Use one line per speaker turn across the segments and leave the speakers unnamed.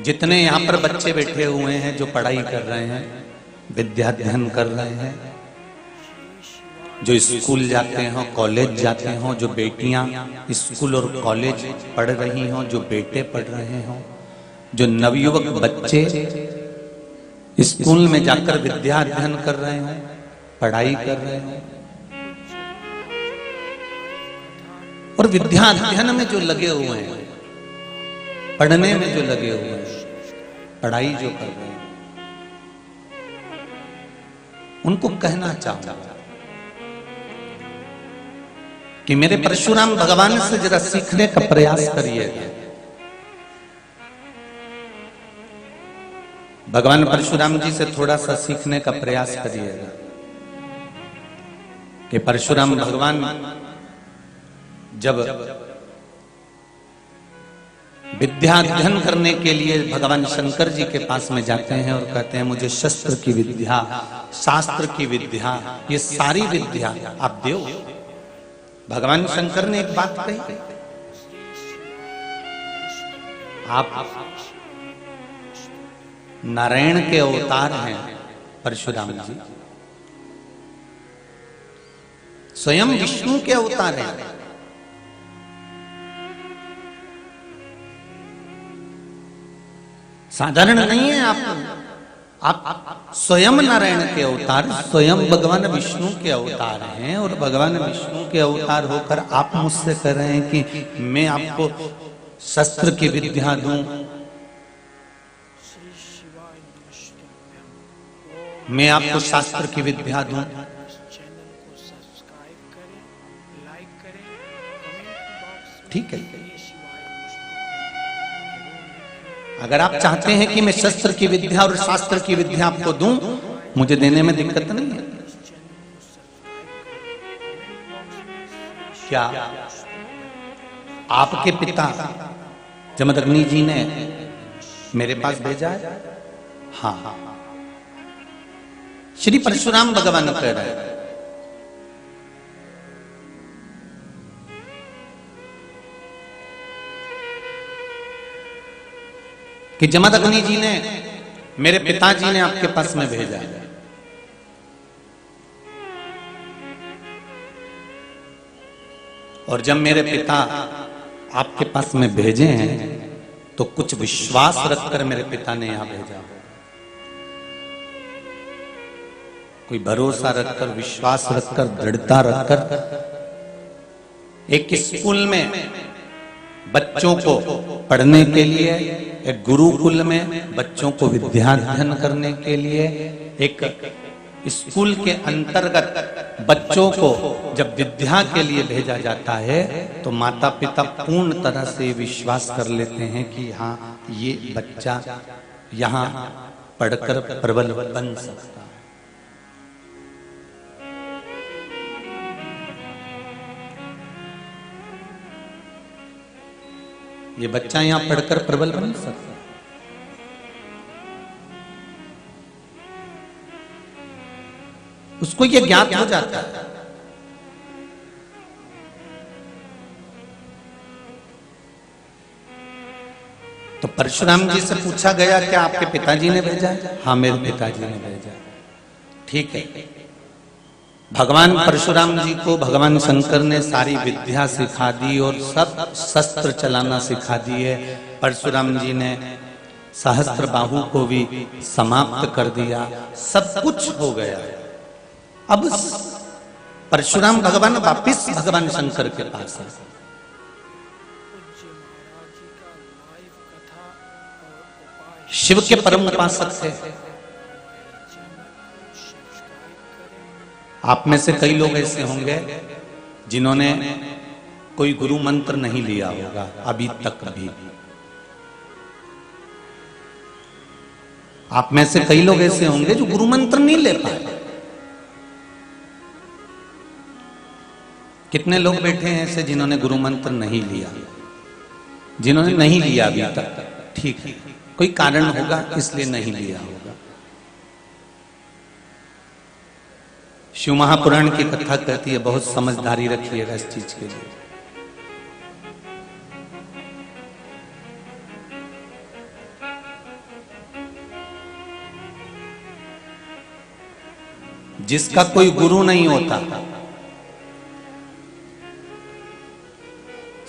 जितने यहाँ पर बच्चे बैठे हुए हैं जो पढ़ाई कर रहे हैं, विद्याध्ययन कर रहे हैं, जो स्कूल जाते हो, कॉलेज जाते हो, जो बेटियां स्कूल और कॉलेज पढ़ रही हो, जो बेटे पढ़ रहे हो, जो नवयुवक बच्चे स्कूल में जाकर विद्या अध्ययन कर रहे हो, पढ़ाई कर रहे हो, और विद्या अध्ययन में जो लगे हुए हैं, पढ़ने में जो लगे हुए हैं, पढ़ाई जो कर रहे हैं, उनको कहना चाहूंगा कि मेरे परशुराम भगवान से जरा सीखने का प्रयास करिएगा। भगवान परशुराम जी से थोड़ा सा सीखने का प्रयास करिएगा कि परशुराम भगवान जब विद्या अध्ययन करने के लिए भगवान शंकर जी के पास में जाते हैं और कहते हैं मुझे शस्त्र की विद्या, शास्त्र की विद्या, ये सारी विद्या आप दो। भगवान शंकर ने एक बात कही, आप नारायण के अवतार हैं परशुराम जी, स्वयं विष्णु के अवतार हैं। साधारण नहीं है आप स्वयं नारायण के अवतार, स्वयं भगवान विष्णु के अवतार हैं, और भगवान विष्णु के अवतार होकर आप मुझसे कह रहे हैं कि मैं आपको शस्त्र की विद्या दूं, मैं आपको शास्त्र की विद्या दूं। ठीक है, अगर आप चाहते हैं कि मैं शस्त्र की विद्या और शास्त्र की विद्या आपको दूं, मुझे देने में दिक्कत नहीं है। क्या आपके पिता जमदग्नि जी ने मेरे पास भेजा है? हाँ, श्री परशुराम भगवान कह रहे हैं कि जमदग्नि जी ने, मेरे पिताजी ने आपके पास में भेजा है। और जब मेरे पिता आपके पास में भेजे हैं तो कुछ विश्वास रखकर मेरे पिता ने यहां भेजा, कोई भरोसा रखकर, विश्वास रखकर, दृढ़ता रखकर। एक स्कूल में बच्चों को पढ़ने के लिए, एक गुरुकुल में बच्चों को विद्याध्ययन करने के लिए, एक स्कूल के अंतर्गत बच्चों को जब विद्या के लिए भेजा जाता है तो माता पिता पूर्ण तरह से विश्वास कर लेते हैं कि हाँ, ये बच्चा यहाँ पढ़कर प्रबल बन सकता है। ये बच्चा यहां पढ़कर प्रबल बन सकता है। उसको ये ज्ञात हो जाता है। तो परशुराम जी से पूछा गया क्या आपके पिताजी ने भेजा? हाँ, मेरे पिताजी ने भेजा। ठीक है, भगवान परशुराम जी को भगवान शंकर ने सारी विद्या सिखा दी और सब शस्त्र चलाना सिखा दिए। परशुराम जी ने सहस्त्र बाहु को भी समाप्त कर दिया, सब कुछ हो गया। अब परशुराम भगवान वापिस भगवान शंकर के पास है। शिव के परम उपासक थे। आप में से कई लोग ऐसे होंगे जिन्होंने कोई गुरु मंत्र नहीं लिया होगा अभी तक भी। आप में से कई लोग ऐसे होंगे जो गुरु मंत्र नहीं ले पाए। कितने लोग बैठे हैं ऐसे जिन्होंने गुरु मंत्र नहीं लिया, जिन्होंने नहीं लिया अभी तक? ठीक है, कोई कारण होगा इसलिए नहीं लिया होगा। शिव महापुराण की कथा कहती है, बहुत समझदारी रखिएगा इस चीज के लिए। जिसका कोई गुरु नहीं होता।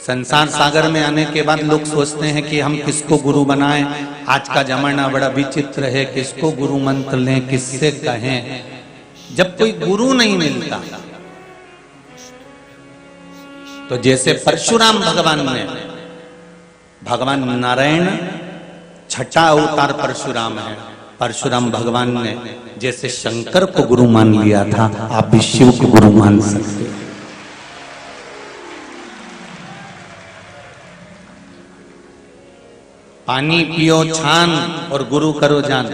संसार सागर में आने के बाद लोग सोचते हैं कि हम किसको गुरु बनाएं। आज का जमाना बड़ा विचित्र है, किसको गुरु मंत्र लें, किससे कहें, जब कोई गुरु नहीं मिलता। तो जैसे परशुराम भगवान ने, भगवान नारायण छठा अवतार परशुराम है, परशुराम भगवान ने जैसे शंकर को गुरु मान लिया था, आप भी शिव को गुरु मान सकते हैं। पानी पियो छान और गुरु करो जान।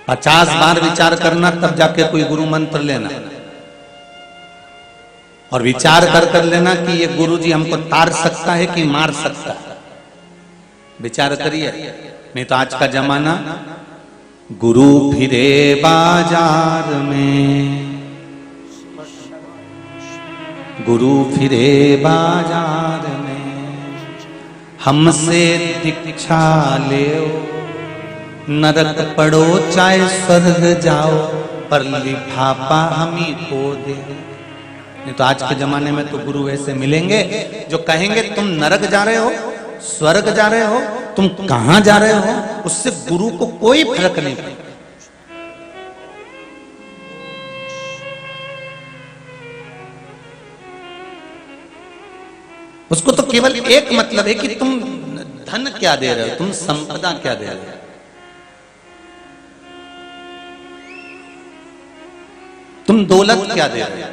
50 बार विचार करना तब जाके कोई गुरु मंत्र लेना, और विचार कर लेना कि ये गुरु जी हमको तार सकता है कि मार सकता है। विचार करिए, नहीं तो आज का जमाना गुरु फिरे बाजार में, गुरु फिरे बाजार में, हमसे दीक्षा ले, नरक पड़ो चाहे स्वर्ग जाओ, पर लिफाफा हम ही को दे। नहीं तो आज के जमाने में तो गुरु ऐसे मिलेंगे जो कहेंगे तुम नरक जा रहे हो, स्वर्ग जा रहे हो, तुम कहां जा रहे हो, उससे गुरु को कोई फर्क नहीं पड़ता। उसको तो केवल एक मतलब है कि तुम धन क्या दे रहे हो, तुम संपदा क्या दे रहे हो। तुम दौलत क्या दे रहे हो।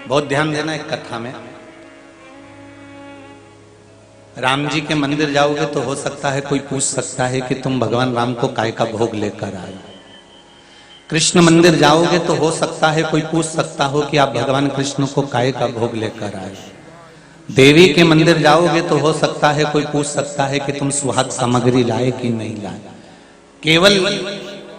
बहुत ध्यान देना एक कथा में। राम जी के मंदिर जाओगे तो हो सकता है कोई पूछ सकता है कि तुम भगवान राम को काय का भोग लेकर आए। कृष्ण मंदिर जाओगे तो हो सकता है कोई पूछ सकता हो कि आप भगवान कृष्ण को काय का भोग लेकर आए। देवी के मंदिर जाओगे तो हो सकता है कोई पूछ सकता है कि तुम सुहाग सामग्री लाए कि नहीं लाए। केवल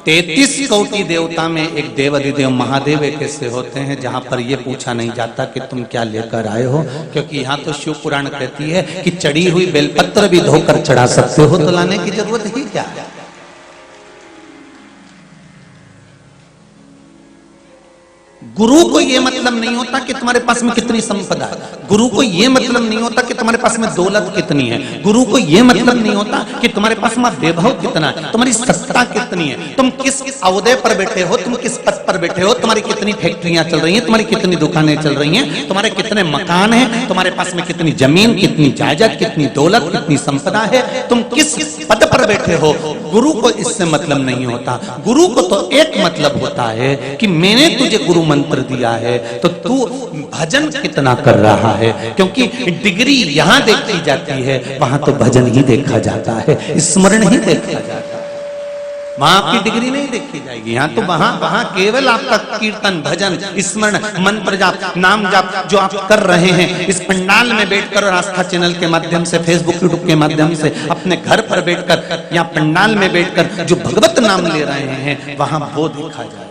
33 कोटि देवता में एक देव अधिदेव महादेव एक ऐसे होते हैं जहां पर यह पूछा नहीं जाता कि तुम क्या लेकर आए हो, क्योंकि यहां तो शिव पुराण कहती है कि चढ़ी हुई बेलपत्र भी धोकर चढ़ा सकते हो, तो लाने की जरूरत ही क्या है। गुरु को यह मतलब नहीं होता कि तुम्हारे पास में कितनी संपदा है, गुरु को यह मतलब नहीं होता कि तुम्हारे पास में दौलत कितनी है, गुरु को यह मतलब नहीं होता कि तुम्हारे पास में वैभव कितना है, तुम्हारी सत्ता कितनी है, तुम किस अहदे पर बैठे हो, तुम किस पद पर बैठे हो, तुम्हारी कितनी फैक्ट्रियां चल रही हैं, तुम्हारी कितनी दुकानें चल रही हैं, तुम्हारे कितने मकान हैं, तुम्हारे पास में कितनी जमीन, कितनी जायदाद, कितनी दौलत, कितनी संपदा है, तुम किस पद पर बैठे हो। गुरु को इससे मतलब नहीं होता। गुरु को तो एक मतलब होता है कि मैंने तुझे गुरु मंत्र दिया है तो तू भजन कितना कर रहा है, क्योंकि डिग्री यहां देखी जाती है, वहां तो भजन ही देखा जाता है, स्मरण ही देखा जाता है। वहां आपकी डिग्री नहीं देखी जाएगी, यहाँ तो वहां केवल आपका कीर्तन, भजन, स्मरण, मंत्र जाप, नाम जाप जो आप कर रहे हैं इस पंडाल में बैठकर और आस्था चैनल के माध्यम से, फेसबुक यूट्यूब के माध्यम से, अपने घर पर बैठकर या पंडाल में बैठकर जो भगवत नाम ले रहे हैं वहां वो देखा जाए।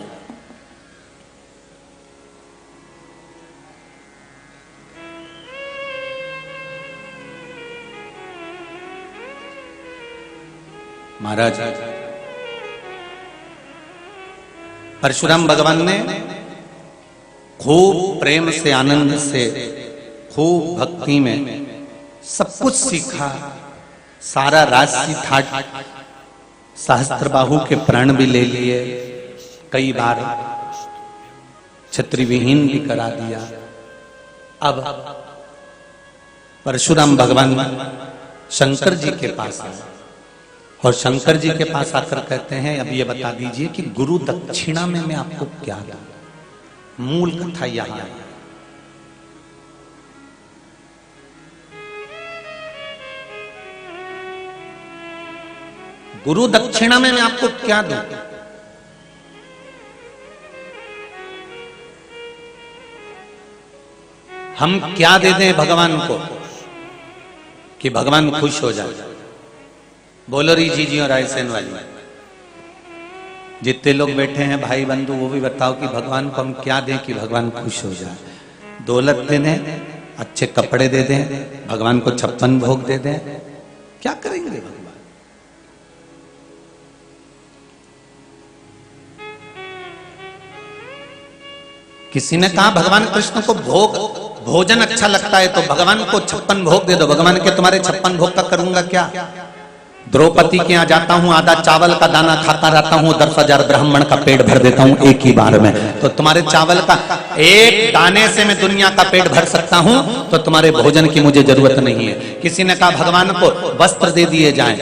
महाराज परशुराम भगवान ने खूब प्रेम से, आनंद से, खूब भक्ति में सब कुछ सीखा, सारा राजसी ठाट, सहस्त्रबाहु के प्राण भी ले लिए, कई बार छत्री विहीन भी करा दिया। अब परशुराम भगवान शंकर जी के पास आए और शंकर जी के पास आकर कहते हैं अब ये बता दीजिए कि गुरु दक्षिणा में मैं आपको क्या दूं। मूल कथा यहां है। गुरु दक्षिणा में मैं आपको क्या दूं। हम क्या दे दें भगवान को कि भगवान खुश हो जाए। बोलो री जी और रायसेन वाली, जितने लोग बैठे हैं भाई बंधु, वो भी बताओ कि भगवान को हम क्या दें कि भगवान खुश हो जाए। दौलत दे दें, अच्छे कपड़े दे दें, भगवान को 56 भोग दे दें, क्या करेंगे भगवान? किसी ने कहा भगवान कृष्ण को भोजन अच्छा लगता है तो भगवान को 56 भोग दे दो। भगवान के तुम्हारे 56 भोग का करूंगा क्या? द्रौपदी के यहाँ जाता हूँ, आधा चावल का दाना खाता रहता हूँ, 10,000 ब्राह्मण का पेट भर देता हूँ एक ही बार में। तो तुम्हारे चावल का एक दाने से मैं दुनिया का पेट भर सकता हूँ, तो तुम्हारे भोजन की मुझे जरूरत नहीं है। किसी ने कहा भगवान को वस्त्र दे दिए जाएं,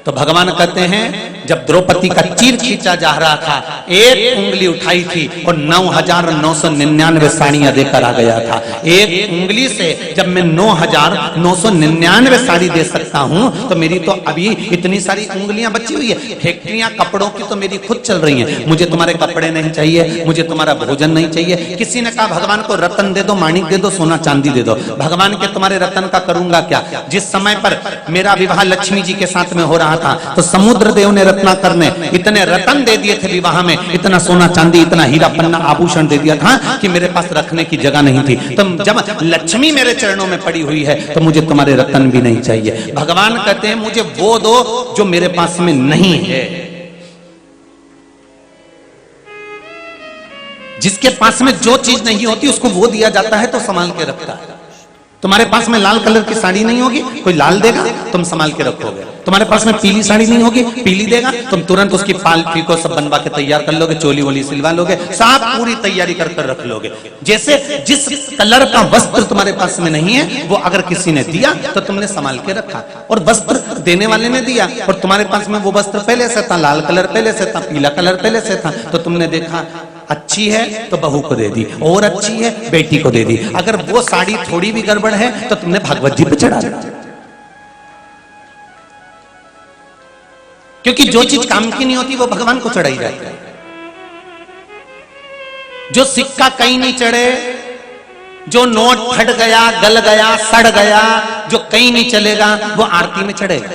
तो भगवान कहते हैं जब द्रौपदी का चीर खींचा जा रहा था, एक उंगली उठाई थी और 9,999 साड़ियां देकर आ गया था। एक उंगली से जब मैं 9,999 साड़ी दे सकता हूं, तो मेरी तो अभी इतनी सारी उंगलियां बची हुई है। फैक्ट्रियां कपड़ों की तो मेरी खुद चल रही हैं। मुझे तुम्हारे कपड़े नहीं चाहिए, मुझे तुम्हारा भोजन नहीं चाहिए। किसी ने कहा भगवान को रतन दे दो, माणिक दे दो, सोना चांदी दे दो। भगवान के तुम्हारे रतन का करूंगा क्या? जिस समय पर मेरा विवाह लक्ष्मी जी के साथ में हो रहा था, तो समुद्र देव ने रत्नाकर ने इतने रतन दे दिए थे विवाह में, इतना सोना चांदी, इतना हीरा पन्ना आभूषण दे दिया था कि मेरे पास रखने की जगह नहीं थी। तो जब लक्ष्मी मेरे चरणों में पड़ी हुई है, तो मुझे तुम्हारे रतन भी नहीं चाहिए। भगवान कहते हैं मुझे वो दो जो मेरे पास में नहीं है। जिसके पास में जो चीज नहीं होती उसको वो दिया जाता है तो संभाल के रखता है। तुम्हारे पास में लाल कलर की साड़ी नहीं होगी, कोई लाल देगा, तुम संभाल के रखोगे। तुम्हारे पास में पीली साड़ी नहीं होगी, पीली देगा, तुम तुरंत उसकी फाल फीको सब बनवा के तैयार कर लोगे, चोली वोली सिलवा लोगे, सब पूरी तैयारी कर कर रख लोगे। जैसे जिस कलर का वस्त्र तुम्हारे पास में नहीं है, वो अगर किसी ने दिया तो तुमने संभाल के रखा, और वस्त्र देने वाले ने दिया और तुम्हारे पास में वो वस्त्र पहले से था, लाल कलर पहले से था, पीला कलर पहले से था, तो तुमने देखा अच्छी है तो बहू को दे दी, और अच्छी है बेटी को दे दी। अगर वो साड़ी थोड़ी भी गड़बड़ है तो तुमने भागवत जी पे चढ़ा दी। क्योंकि जो चीज काम की नहीं होती वो भगवान को चढ़ाई जाती है। जो सिक्का कहीं नहीं चढ़े, जो नोट फट गया, गल गया, सड़ गया, जो कहीं नहीं चलेगा, वो आरती में चढ़ेगा।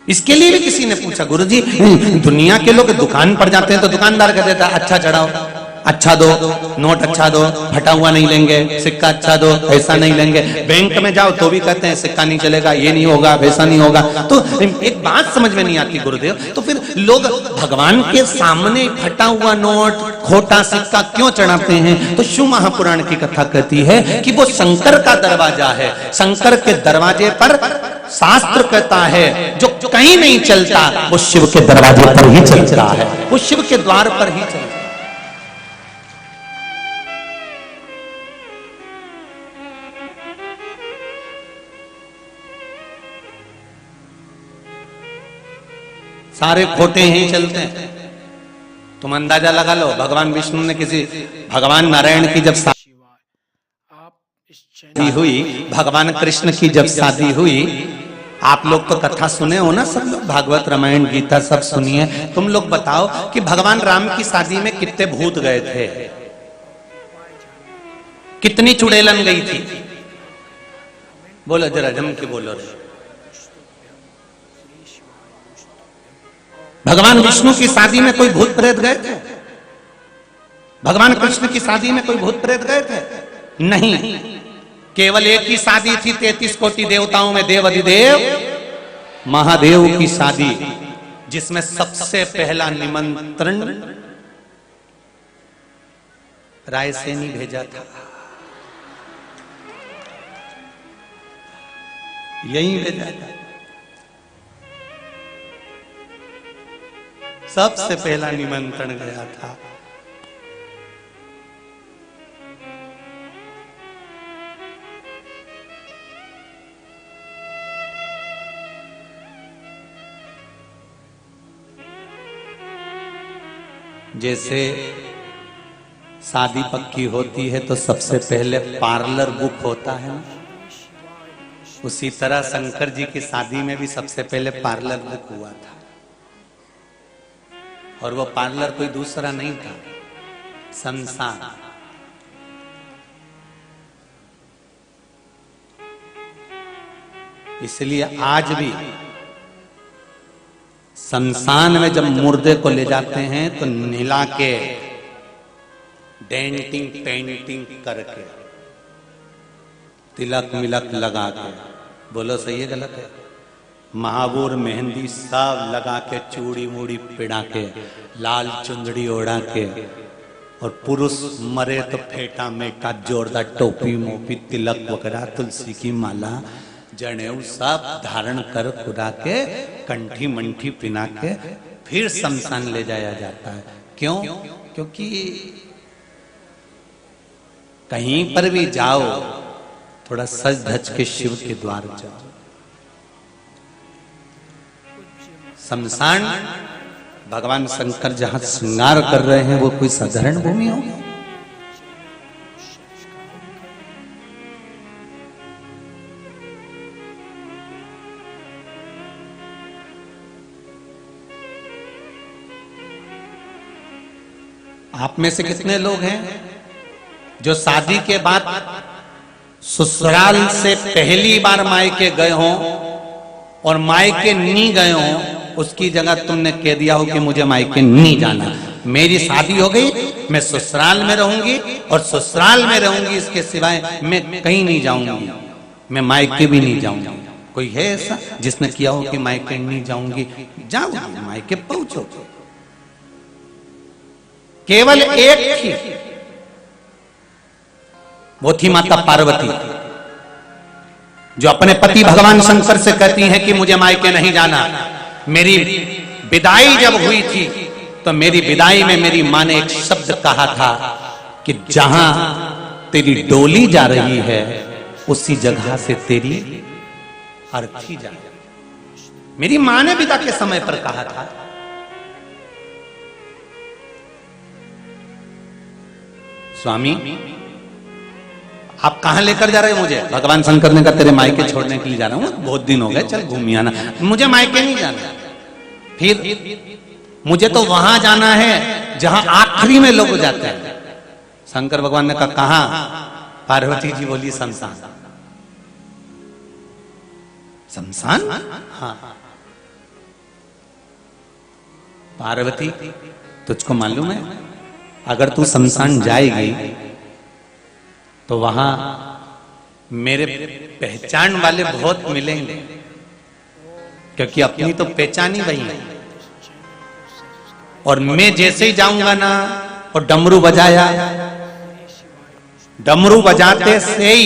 इसके लिए भी किसी ने पूछा, गुरुजी दुनिया के लोग दुकान पर जाते हैं तो दुकानदार कह देता है अच्छा चढ़ाओ, अच्छा दो, नोट अच्छा दो, फटा हुआ नहीं लेंगे, सिक्का अच्छा दो, ऐसा नहीं लेंगे। बैंक में जाओ तो भी कहते हैं सिक्का नहीं चलेगा, ये नहीं होगा, वैसा नहीं होगा। तो एक बात समझ में नहीं आती गुरुदेव, तो फिर लोग भगवान के सामने फटा हुआ नोट, खोटा सिक्का क्यों चढ़ाते हैं? तो शिव महापुराण की कथा कहती है कि वो शंकर का दरवाजा है। शंकर के दरवाजे पर शास्त्र कहता है जो कहीं नहीं चलता वो शिव के दरवाजे पर ही चलता है, वो शिव के द्वार पर ही चलता है। सारे खोटे ही चलते हैं। तुम अंदाजा लगा लो, भगवान विष्णु ने भगवान नारायण की जब शादी हुई, भगवान कृष्ण की जब शादी हुई, आप लोग तो कथा सुने हो ना, सब लोग भागवत रामायण गीता सब सुनिए। तुम लोग बताओ कि भगवान राम की शादी में कितने भूत गए थे, कितनी चुड़ैलन गई थी? बोलो जरा जम के बोलो। भगवान विष्णु की शादी में कोई भूत प्रेत गए थे? भगवान कृष्ण की शादी में कोई भूत प्रेत गए थे? नहीं। केवल एक ही शादी थी 33 कोटि देवताओं में देव अधिदेव महादेव की शादी, जिसमें सबसे पहला निमंत्रण रायसेनी भेजा था। यही भेजा था, सबसे पहला निमंत्रण गया था। जैसे शादी पक्की होती है तो सबसे पहले पार्लर बुक होता है, उसी तरह शंकर जी की शादी में भी सबसे पहले पार्लर बुक हुआ था। और वो पार्लर कोई दूसरा नहीं था, संसार। इसलिए आज भी शमशान में जब मुर्दे को ले जाते हैं तो नीला के डेंटिंग पेंटिंग करके तिलक मिलक लगा के, बोलो सही है गलत है? महाबूर मेहंदी सब लगा के, चूड़ी मूड़ी पिड़ा के, लाल चुंदड़ी ओढ़ा के, और पुरुष मरे तो फेटा मेटा जोरदार टोपी मोपी तिलक वगैरह तुलसी की माला जनेऊ सब धारण कर खुदा के कंठी मंठी पिना के फिर शमशान ले जाया जाता है। क्यों? क्योंकि कहीं पर भी जाओ थोड़ा सज धज के शिव के द्वार जाओ। शमशान भगवान शंकर जहां श्रृंगार कर रहे हैं वो कोई साधारण भूमि होगी? आप में से कितने लोग हैं जो शादी के बाद ससुराल से पहली बार मायके गए हों और मायके नहीं गए हों, उसकी जगह तुमने कह दिया हो कि मुझे मायके नहीं जाना, मेरी शादी हो गई, मैं ससुराल में रहूंगी और ससुराल में रहूंगी, इसके सिवाय मैं कहीं नहीं जाऊंगी, मैं मायके भी नहीं जाऊंगी। कोई है ऐसा जिसने किया हो कि मायके नहीं जाऊंगी? जाओगी, मायके पहुंचो। केवल एक थी, वो थी माता पार्वती, जो अपने पति भगवान शंकर से कहती हैं कि मुझे मायके नहीं जाना। मेरी विदाई जब हुई थी तो मेरी विदाई में मेरी मां ने एक शब्द कहा था कि जहां तेरी डोली जा रही है उसी जगह से तेरी अर्थी जा रही है। मेरी मां ने विदा के समय पर कहा था। स्वामी आप कहां लेकर जा रहे हो मुझे? भगवान शंकर ने कहा तेरे मायके छोड़ने के लिए जा रहा हूं, बहुत दिन हो गए, चल घूम आना। मुझे मायके नहीं जाना, फिर मुझे तो वहां जाना है जहां आखिरी में लोग जाते हैं। शंकर भगवान ने कहा कहां? पार्वती जी बोली शमशान। शमशान? हाँ। पार्वती तुझको मालूम है अगर तू शमशान जाएगी तो वहां मेरे पहचान वाले बहुत मिलेंगे, क्योंकि अपनी तो पहचान ही वही है। और मैं जैसे ही जाऊंगा ना और डमरू बजाया, डमरू बजाते से ही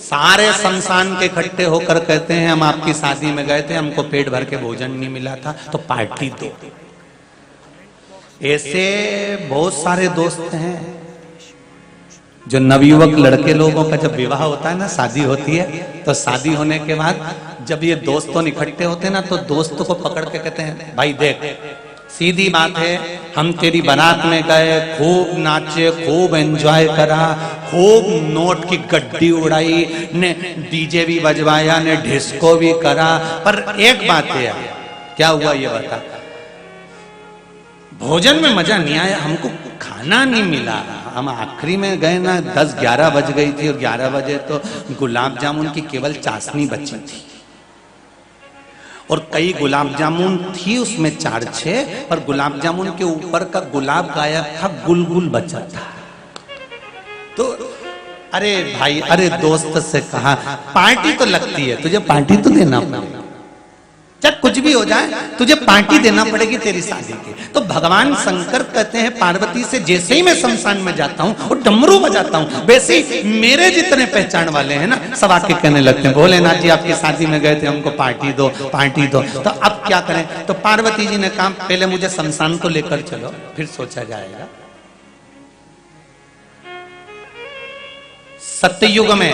सारे शमशान के इकट्ठे होकर कहते हैं हम आपकी शादी में गए थे, हमको पेट भर के भोजन नहीं मिला था तो पार्टी दो। ऐसे बहुत सारे दोस्त हैं जो नवयुवक लड़के लोगों का जब विवाह होता है ना, शादी होती है, तो शादी होने के बाद जब ये दोस्तों इकट्ठे होते हैं ना, तो दोस्तों को पकड़ के कहते हैं भाई देख, सीधी बात है, हम तेरी बारात में गए, खूब नाचे, खूब एंजॉय करा, खूब नोट की गड्डी उड़ाई, ने डीजे भी बजवाया, ने डिस्को भी करा, पर एक बात है क्या हुआ ये बता, भोजन में मजा नहीं आया, हमको खाना नहीं मिला। हम आखिरी में गए ना 10-11 बज गई थी और 11 बजे तो गुलाब जामुन की केवल चाशनी बची थी और कई गुलाब जामुन थी उसमें 4-6, पर गुलाब जामुन के ऊपर का गुलाब गायब था, गुलगुल बचा था। तो अरे भाई, अरे दोस्त से कहा पार्टी तो लगती है, तुझे पार्टी तो देना पड़ेगा, चाहे कुछ भी हो जाए तुझे पार्टी देना पड़ेगी तेरी शादी की। तो भगवान शंकर कहते हैं पार्वती से जैसे ही मैं शमशान में जाता हूं और डमरू बजाता हूं, वैसे ही मेरे जितने पहचान वाले हैं ना सब आके कहने लगते हैं भोलेनाथ जी आपकी शादी में गए थे, हमको पार्टी दो, पार्टी दो। तो अब क्या करें? तो पार्वती जी ने कहा पहले मुझे शमशान को लेकर चलो, फिर सोचा जाएगा। सत्ययुग में,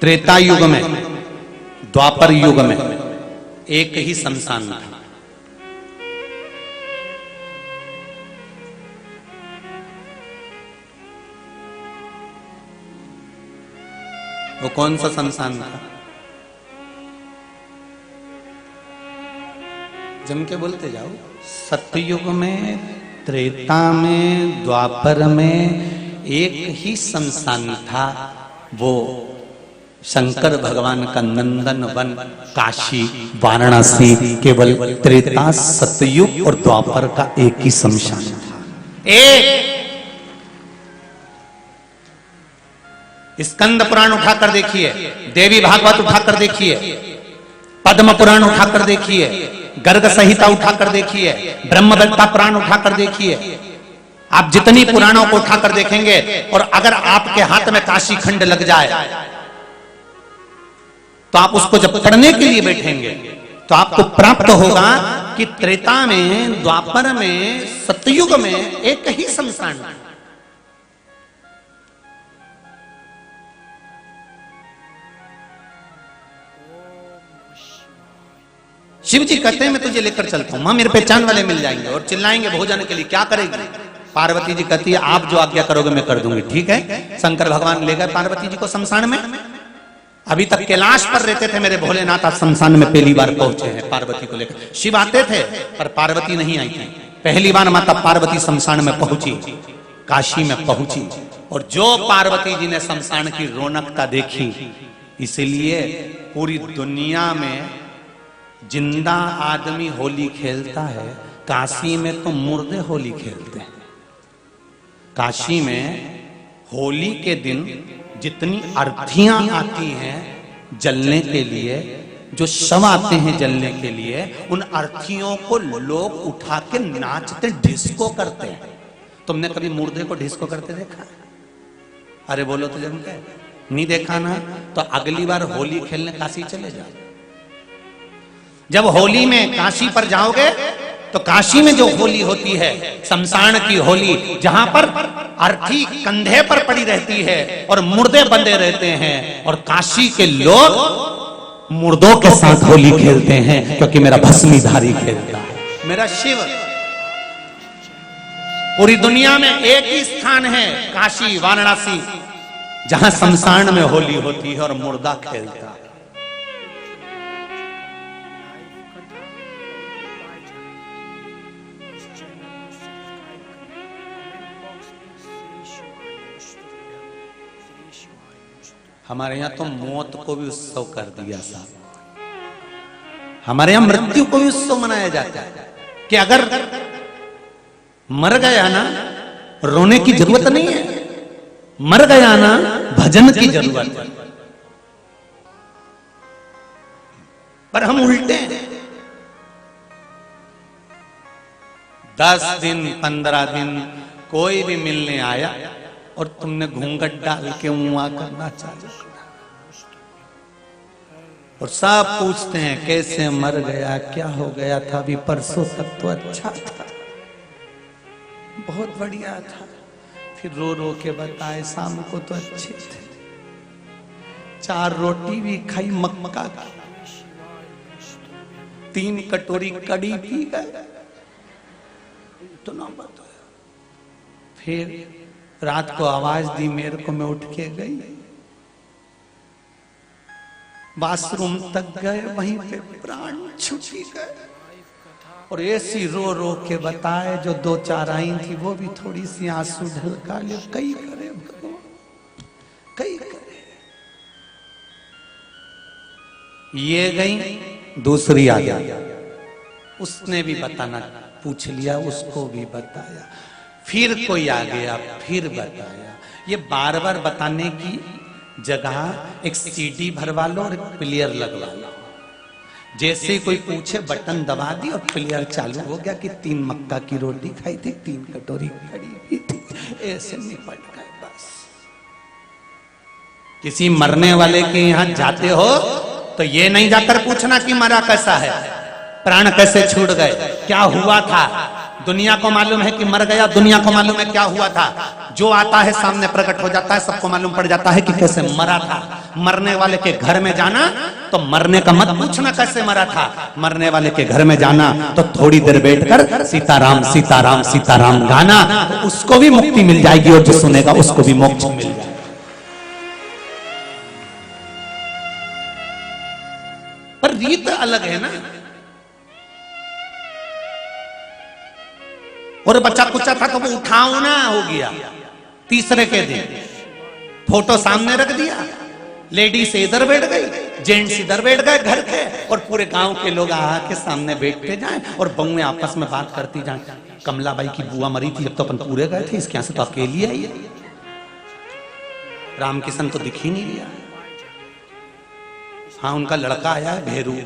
त्रेता युग में, द्वापर युग में एक ही शमशान था। वो कौन सा शमशान था? जम के बोलते जाओ। सत्ययुग में, त्रेता में, द्वापर में एक ही शमशान था, वो शंकर भगवान का नंदन वन काशी वाराणसी केवल त्रेता सतयुग और द्वापर का एक ही शमशान था। एक स्कंद पुराण उठाकर देखिए, देवी भागवत उठाकर देखिए, पद्म पुराण उठाकर देखिए, गर्ग संहिता उठाकर देखिए, ब्रह्मवेत्ता पुराण उठाकर देखिए। आप जितनी पुराणों को उठाकर देखेंगे और अगर आपके हाथ में काशी खंड लग जाए तो आप उसको जब पढ़ने के लिए बैठेंगे तो आपको प्राप्त होगा कि त्रेता में, द्वापर में, सतयुग में एक ही शमशान। शिव जी कहते हैं मैं तुझे लेकर चलता हूं, मां मेरे पहचान वाले मिल जाएंगे और चिल्लाएंगे भोजन के लिए, क्या करेगी? पार्वती जी कहती है आप जो आज्ञा करोगे मैं कर दूंगी। ठीक है, शंकर भगवान ले गए पार्वती जी को शमशान में। अभी तक कैलाश पर रहते थे मेरे भोलेनाथ, आज शमशान में पहली बार पहुंचे हैं पार्वती को लेकर। शिव आते थे पर पार्वती नहीं आई थी, पहली बार माता पार्वती शमशान में पहुंची, काशी में पहुंची। और जो पार्वती जी ने शमशान की रौनकता देखी, इसीलिए पूरी दुनिया में जिंदा आदमी होली खेलता है, काशी में तो मुर्दे होली खेलते हैं। काशी में होली के दिन जितनी अर्थियां आती हैं जलने के लिए, जो शव आते हैं जलने के लिए, उन अर्थियों को लोग उठा के नाचते, डिस्को करते हैं। तुमने कभी मुर्दे को डिस्को करते देखा? अरे बोलो तो जम के नहीं देखा ना, तो अगली बार होली खेलने काशी चले जाओ। जब होली में काशी पर जाओगे तो काशी में जो होली होती है, शमशान की होली, जहां पर अर्थी कंधे पर पड़ी रहती है और मुर्दे बंधे रहते हैं, और काशी के लोग मुर्दों के साथ होली खेलते हैं, क्योंकि मेरा भस्मीधारी खेलता है, मेरा शिव। पूरी दुनिया में एक ही स्थान है, काशी वाराणसी, जहां शमशान में होली होती है और मुर्दा खेलता है। हमारे यहाँ तो मौत को भी उत्सव कर दिया साहब। हमारे यहाँ मृत्यु को भी उत्सव मनाया जाता है कि अगर मर गया ना, रोने की जरूरत नहीं है, मर गया ना, भजन की जरूरत है। पर हम उल्टे हैं। 10 दिन 15 दिन कोई भी मिलने आया और तुमने घूंघट डाल के उआ करना चालू, और सब पूछते हैं कैसे मर गया, क्या हो गया था, अभी परसों तक तो अच्छा था, बहुत बढ़िया था, फिर रो रो के बताए शाम को तो अच्छे थे, 4 रोटी भी खाई मक्का की, 3 कटोरी कड़ी पी गए, तो ना बताया। फिर रात को आवाज दी मेरे को, मैं उठ के गई, बाथरूम तक गए, वहीं पे प्राण छूटी गए, और ऐसी रो रो के बताए, जो 2-4 आई थी वो भी थोड़ी सी आंसू ढलका ले, कई करे भगवान, कई करे। ये गई, दूसरी आ गई, उसने भी बताना पूछ लिया, उसको भी बताया, फिर कोई आ गया, फिर बताया। ये बार बार बताने की जगह एक सीडी भरवा लो और एक प्लेयर लगवा लो। जैसे कोई पूछे बटन दबा दी और प्लेयर चालू हो गया कि 3 मक्का की रोटी खाई थी, 3 कटोरी खड़ी हुई थी, ऐसे निपट गए बस। किसी मरने वाले के यहां जाते हो तो ये नहीं जाकर पूछना कि मरा कैसा है, प्राण कैसे छूट गए, क्या हुआ था। दुनिया को मालूम है कि मर गया, दुनिया को मालूम है क्या हुआ था, जो आता है सामने प्रकट हो जाता है, सबको मालूम पड़ जाता है कि कैसे मरा था। मरने वाले के घर में जाना तो मरने का मत पूछना कैसे मरा था, मरने वाले के घर में जाना तो थोड़ी देर बैठकर सीताराम सीताराम सीताराम गाना, तो उसको भी मुक्ति मिल जाएगी और जो सुनेगा उसको भी मोक्ष मिल जाएगा। पर रीत अलग है ना। और बच्चा कुचा था तो वो उठाओ ना हो गया, तीसरे के दिन फोटो सामने रख दिया, लेडीज इधर बैठ गई, जेंट्स इधर बैठ गए घर के, और पूरे गांव के लोग आके सामने बैठते जाएं और बहुएं आपस में बात करती जाएं। कमलाबाई की बुआ मरी थी जब तो अपन पूरे गए थे, इसके यहां से तो अकेली आई है, रामकिशन तो दिख ही नहीं रहा। हाँ, उनका लड़का आया है भेरू।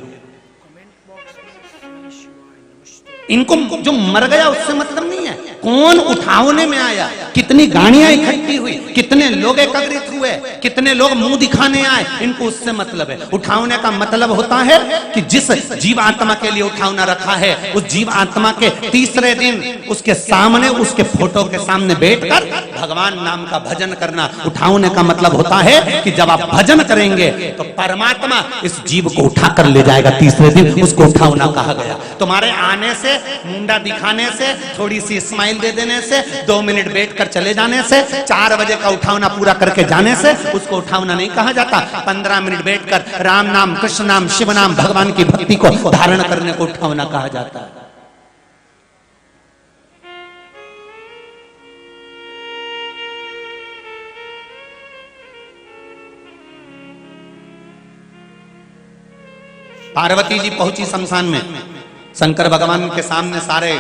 इनको जो मर गया उससे मतलब नहीं है, कौन उठाने में आया, कितनी गाड़ियां इकट्ठी हुई, कितने लोग एकत्रित हुए, कितने लोग मुंह दिखाने आए, इनको उससे मतलब है। उठाने का मतलब होता है कि जिस जीव आत्मा के लिए उठावना रखा है, उस जीव आत्मा के तीसरे दिन उसके सामने, उसके फोटो के सामने बैठकर भगवान नाम का भजन करना। उठाने का मतलब होता है कि जब आप भजन करेंगे तो परमात्मा इस जीव को उठा कर ले जाएगा तीसरे दिन, उसको उठावना कहा गया। तुम्हारे आने से, मुंडा दिखाने से, थोड़ी सी स्माइल दे देने से, 2 मिनट बैठकर चले जाने से, 4 बजे का उठावना पूरा करके जाने से उसको उठावना नहीं कहा जाता। 15 मिनट बैठकर राम नाम, कृष्ण नाम, शिव नाम, भगवान की भक्ति को धारण करने को उठावना कहा जाता है। पार्वती जी पहुंची शमशान में, शंकर भगवान के सामने सारे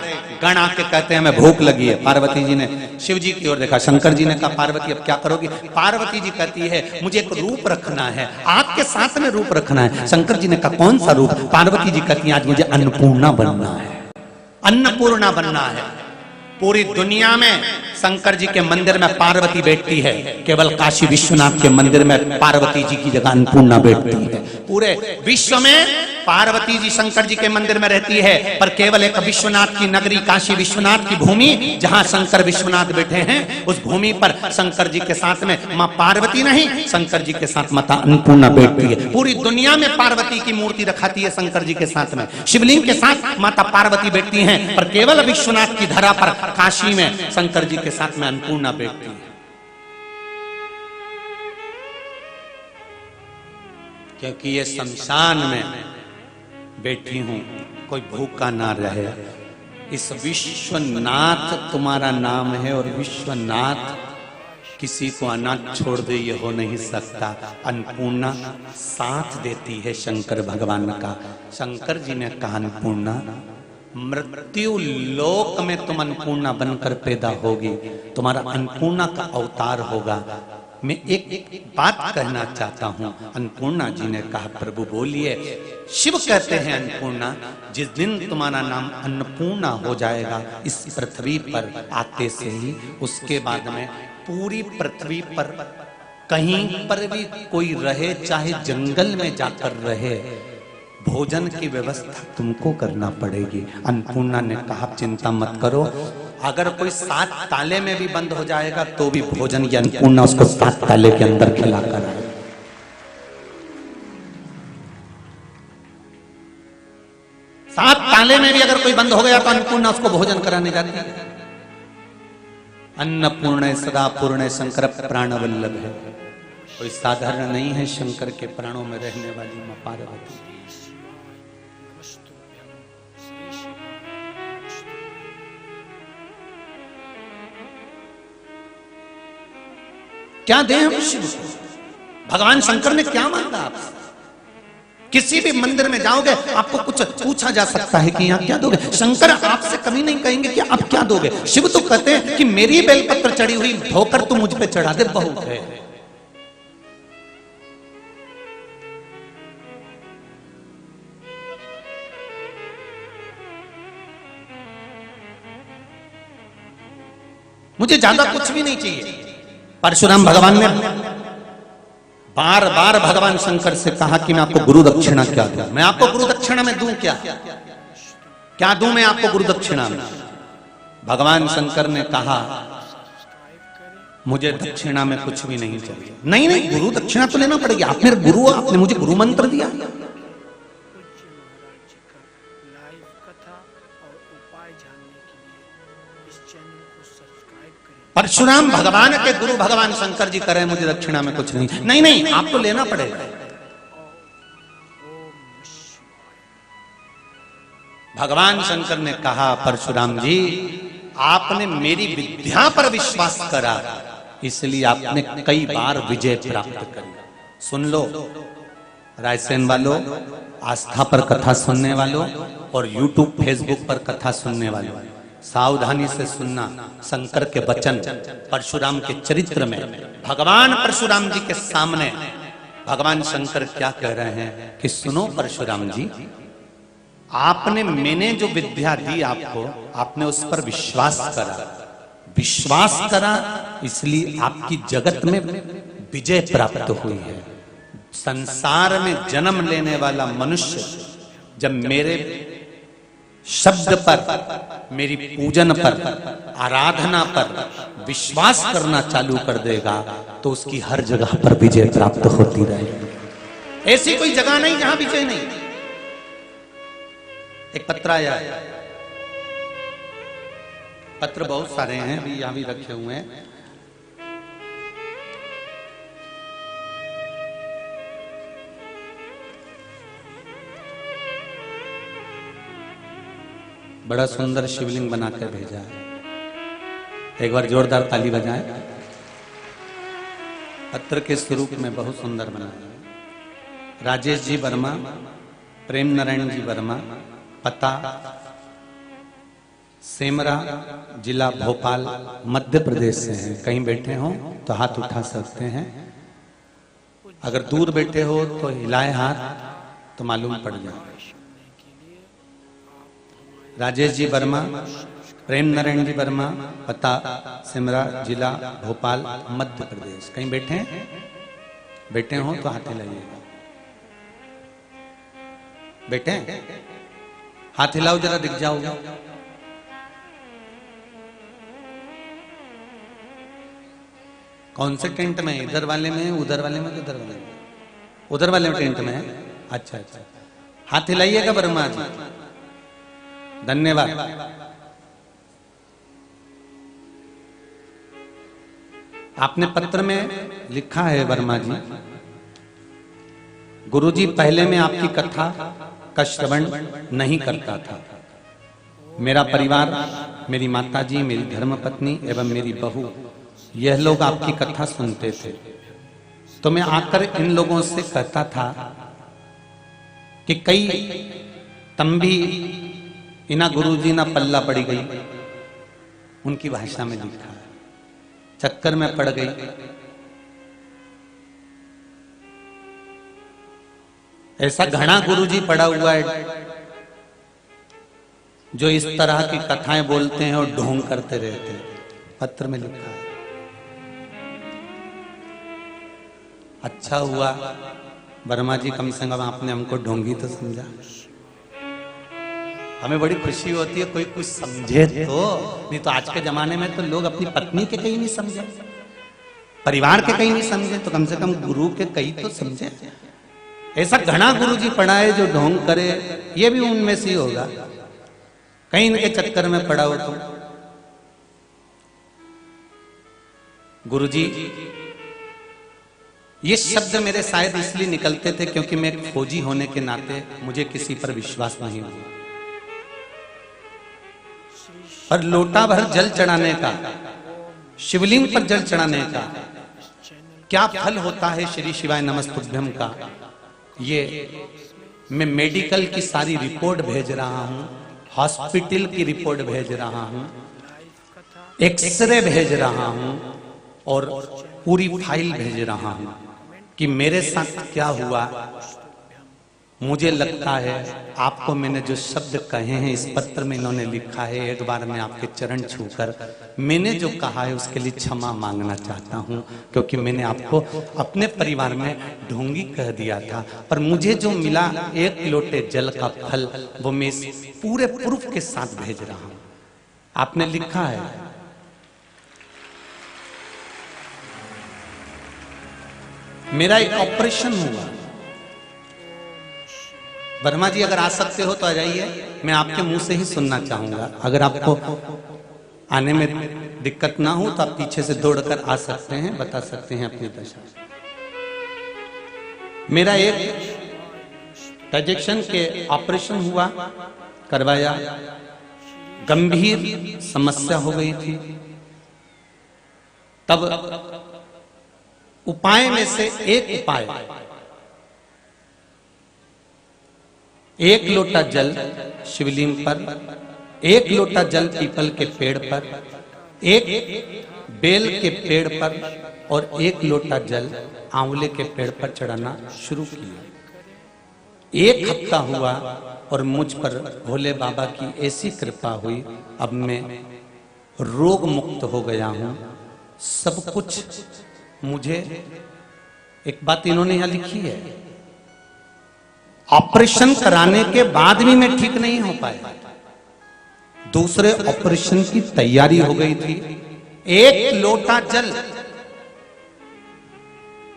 गण आके कहते हैं हमें भूख लगी है। पार्वती जी ने शिव जी की ओर देखा, शंकर जी ने कहा पार्वती अब क्या करोगी? पार्वती जी कहती है मुझे एक रूप रखना है, आपके साथ में रूप रखना है। शंकर जी ने कहा कौन सा रूप? पार्वती जी कहती है आज मुझे अन्नपूर्णा बनना है, अन्नपूर्णा बनना है। पूरी दुनिया में शंकर जी के मंदिर में पार्वती बैठती है, केवल काशी विश्वनाथ के मंदिर में पार्वती जी की जगह अन्नपूर्णा बैठती है। पूरे विश्व में पार्वती जी शंकर जी के मंदिर में रहती है, पर केवल एक विश्वनाथ की नगरी, काशी विश्वनाथ की भूमि, जहां शंकर विश्वनाथ बैठे हैं, उस भूमि पर शंकर जी के साथ में मां पार्वती नहीं, शंकर जी के साथ माता अन्नपूर्णा बैठती है। पूरी दुनिया में पार्वती की मूर्ति रखाती है शंकर जी के साथ में, शिवलिंग के साथ माता पार्वती बैठती हैं, पर केवल विश्वनाथ की धरा पर काशी में शंकर जी के साथ में अन्नपूर्णा बैठती है। क्योंकि ये शमशान में बैठी हूं, कोई भूखा ना रहे। इस विश्वनाथ तुम्हारा नाम है, और विश्वनाथ किसी को अनाथ छोड़ दे ये हो नहीं सकता। अन्नपूर्णा साथ देती है शंकर भगवान का। शंकर जी ने कहा अन्नपूर्णा मृत्यु लोक में तुम अन्नपूर्णा बनकर पैदा होगी, तुम्हारा अन्नपूर्णा का अवतार होगा। मैं एक बात कहना चाहता हूं। अन्नपूर्णा जी ने कहा प्रभु बोलिए। शिव कहते हैं अन्नपूर्णा जिस दिन तुम्हारा नाम अन्नपूर्णा हो जाएगा इस पृथ्वी पर आते से ही, उसके बाद में पूरी पृथ्वी पर कहीं पर भी कोई रहे, चाहे जंगल में जाकर रहे, भोजन की व्यवस्था तुमको करना पड़ेगी। अन्नपूर्णा ने कहा चिंता मत करो, अगर कोई 7 ताले में भी बंद हो जाएगा तो भी भोजन की अन्नपूर्णा उसको 7 ताले के अंदर खिलाकर आए। 7 ताले में भी अगर कोई बंद हो गया तो अन्नपूर्णा उसको भोजन कराने जाती है। अन्नपूर्ण सदा पूर्ण शंकर प्राण वल्लभ है, कोई साधारण नहीं है शंकर के प्राणों में रहने वाली मां पार्वती। क्या दें हम शिव को? भगवान शंकर ने क्या मांगा आपसे? किसी भी मंदिर में जाओगे आपको कुछ पूछा जा सकता है कि यहाँ क्या दोगे? शंकर आपसे कभी नहीं कहेंगे कि आप क्या दोगे। शिव तो कहते हैं कि मेरी बेलपत्र चढ़ी हुई धोकर तू मुझ पे चढ़ा दे, बहुत है। मुझे ज्यादा कुछ भी नहीं चाहिए। परशुराम भगवान ने बार बार भगवान शंकर से कहा कि मैं आपको गुरु दक्षिणा क्या दूं, मैं आपको गुरु दक्षिणा में दूं, क्या दूं मैं आपको गुरु दक्षिणा में? भगवान शंकर ने कहा मुझे दक्षिणा में कुछ भी नहीं चाहिए। नहीं नहीं, गुरु दक्षिणा तो लेना पड़ेगी, आप मेरे गुरु, आपने मुझे गुरु मंत्र दिया। परशुराम भगवान के गुरु भगवान शंकर जी करें मुझे दक्षिणा में कुछ नहीं। नहीं नहीं, आपको लेना पड़ेगा। भगवान शंकर ने कहा परशुराम जी आपने मेरी विद्या पर विश्वास करा, इसलिए आपने कई बार विजय प्राप्त करी। सुन लो रायसेन वालों, आस्था पर कथा सुनने वालों और यूट्यूब फेसबुक पर कथा सुनने वालों, सावधानी से सुनना। शंकर के वचन परशुराम के चरित्र में भगवान परशुराम जी के सामने भगवान शंकर क्या कह रहे हैं कि सुनो परशुराम जी, आपने, मैंने जो विद्या दी आपको, आपने उस पर विश्वास करा, इसलिए आपकी जगत में विजय प्राप्त हुई है। संसार में जन्म लेने वाला मनुष्य जब मेरे शब्द पर, मेरी पूजन पर, आराधना पर विश्वास करना चालू कर देगा तो उसकी हर जगह पर विजय प्राप्त होती रहेगी। ऐसी कोई जगह नहीं जहां विजय नहीं। एक पत्र आया है, पत्र बहुत सारे हैं, अभी यहां भी रखे हुए हैं। बड़ा सुंदर शिवलिंग बनाकर भेजा है, एक बार जोरदार ताली बजाएं। पत्र के स्वरूप में बहुत सुंदर बनाया है। राजेश जी वर्मा, प्रेम नारायण जी वर्मा, पता सेमरा, जिला भोपाल, मध्य प्रदेश से हैं। कहीं बैठे हो तो हाथ उठा सकते हैं, अगर दूर बैठे हो तो हिलाए हाथ तो मालूम पड़ जाए। राजेश जी वर्मा, प्रेम नारायण जी वर्मा, पता सिमरा, जिला भोपाल, मध्य प्रदेश। कहीं बैठे हो तो हाथ हिलाइएगा। बैठे हाथ हिलाओ, जरा दिख जाओगे। कौन से टेंट में? इधर वाले में, उधर वाले में, उधर वाले में? उधर वाले में टेंट में है। अच्छा अच्छा, हाथ हिलाइएगा वर्मा जी, धन्यवाद। आपने पत्र में लिखा है वर्मा जी, गुरुजी पहले मैं आपकी कथा का श्रवण नहीं करता था। मेरा परिवार, मेरी माताजी, मेरी धर्मपत्नी एवं मेरी बहू, यह लोग आपकी कथा सुनते थे। तो मैं आकर इन लोगों से कहता था कि कई तंबी इना गुरुजी ना पल्ला पड़ी गई, उनकी भाषा में लिखा है, चक्कर में पड़ गई। ऐसा घना गुरुजी पड़ा हुआ है जो इस तरह की कथाएं बोलते हैं और ढोंग करते रहते हैं। पत्र में लिखा है। अच्छा हुआ वर्मा जी, कम से कम आपने हमको ढोंगी तो समझा। हमें बड़ी खुशी होती है कोई कुछ समझे तो, नहीं तो आज के जमाने में तो लोग अपनी पत्नी के कहीं नहीं समझे, परिवार के कहीं नहीं समझे, तो कम से कम गुरु के कहीं तो समझे। ऐसा घना गुरुजी पड़ा है जो ढोंग करे, ये भी उनमें से ही होगा, कहीं इनके चक्कर में पड़ा हो तो। गुरुजी, ये शब्द मेरे शायद इसलिए निकलते थे क्योंकि मैं एक फौजी होने के नाते मुझे किसी पर विश्वास नहीं हुआ। पर लोटा भर जल चढ़ाने का, शिवलिंग पर जल चढ़ाने का क्या फल होता है श्री शिवाय नमस्तुभ्यम का, ये मैं मेडिकल की सारी रिपोर्ट भेज रहा हूं, हॉस्पिटल की रिपोर्ट भेज रहा हूं, एक्सरे भेज रहा हूं और पूरी फाइल भेज रहा हूं कि मेरे साथ क्या हुआ। मुझे लगता है आपको मैंने जो शब्द कहे हैं इस पत्र में इन्होंने लिखा है, एक बार मैं आपके चरण छूकर मैंने जो कहा है उसके लिए क्षमा मांगना चाहता हूं, क्योंकि मैंने आपको अपने परिवार में ढोंगी कह दिया था। पर मुझे जो मिला एक लोटे जल का फल, वो मैं पूरे प्रूफ के साथ भेज रहा हूं। आपने लिखा है, मेरा एक ऑपरेशन हुआ। वर्मा जी अगर आ सकते हो तो आ जाइए, मैं आपके मुंह से ही सुनना चाहूंगा। अगर आपको आने में दिक्कत ना हो तो आप पीछे से दौड़कर आ सकते हैं, बता सकते हैं अपनी दशा। मेरा एक डाइजेक्शन के ऑपरेशन हुआ, करवाया, गंभीर समस्या हो गई थी। तब उपाय में से एक उपाय, 1 लोटा जल शिवलिंग पर, 1 लोटा जल पीपल के पेड़ पर, 1 बेल के पेड़ पर और 1 लोटा जल आंवले के पेड़ पर चढ़ाना शुरू किया। 1 हफ्ता हुआ और मुझ पर भोले बाबा की ऐसी कृपा हुई, अब मैं रोग मुक्त हो गया हूं। सब कुछ मुझे, एक बात इन्होंने यहां लिखी है, ऑपरेशन कराने के बाद भी मैं ठीक नहीं हो पाया, दूसरे ऑपरेशन की तैयारी हो गई थी। 1 लोटा जल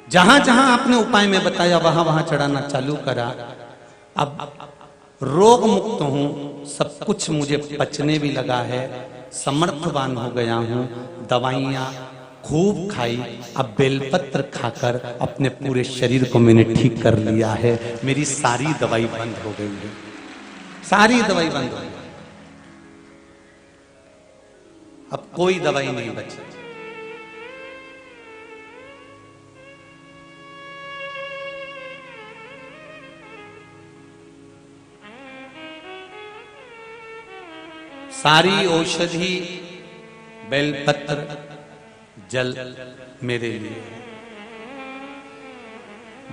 जहां जहां आपने उपाय में बताया वहां वहां चढ़ाना चालू करा। अब रोग मुक्त हूं, सब कुछ मुझे पचने भी लगा है, समर्थवान हो गया हूं, दवाइयां खूब खाई। अब बेलपत्र खाकर अपने पूरे शरीर को मैंने ठीक कर लिया है। मेरी सारी दवाई बंद हो गई है, सारी दवाई बंद हो गई, अब कोई दवाई नहीं बची। सारी औषधि बेलपत्र जल मेरे लिए।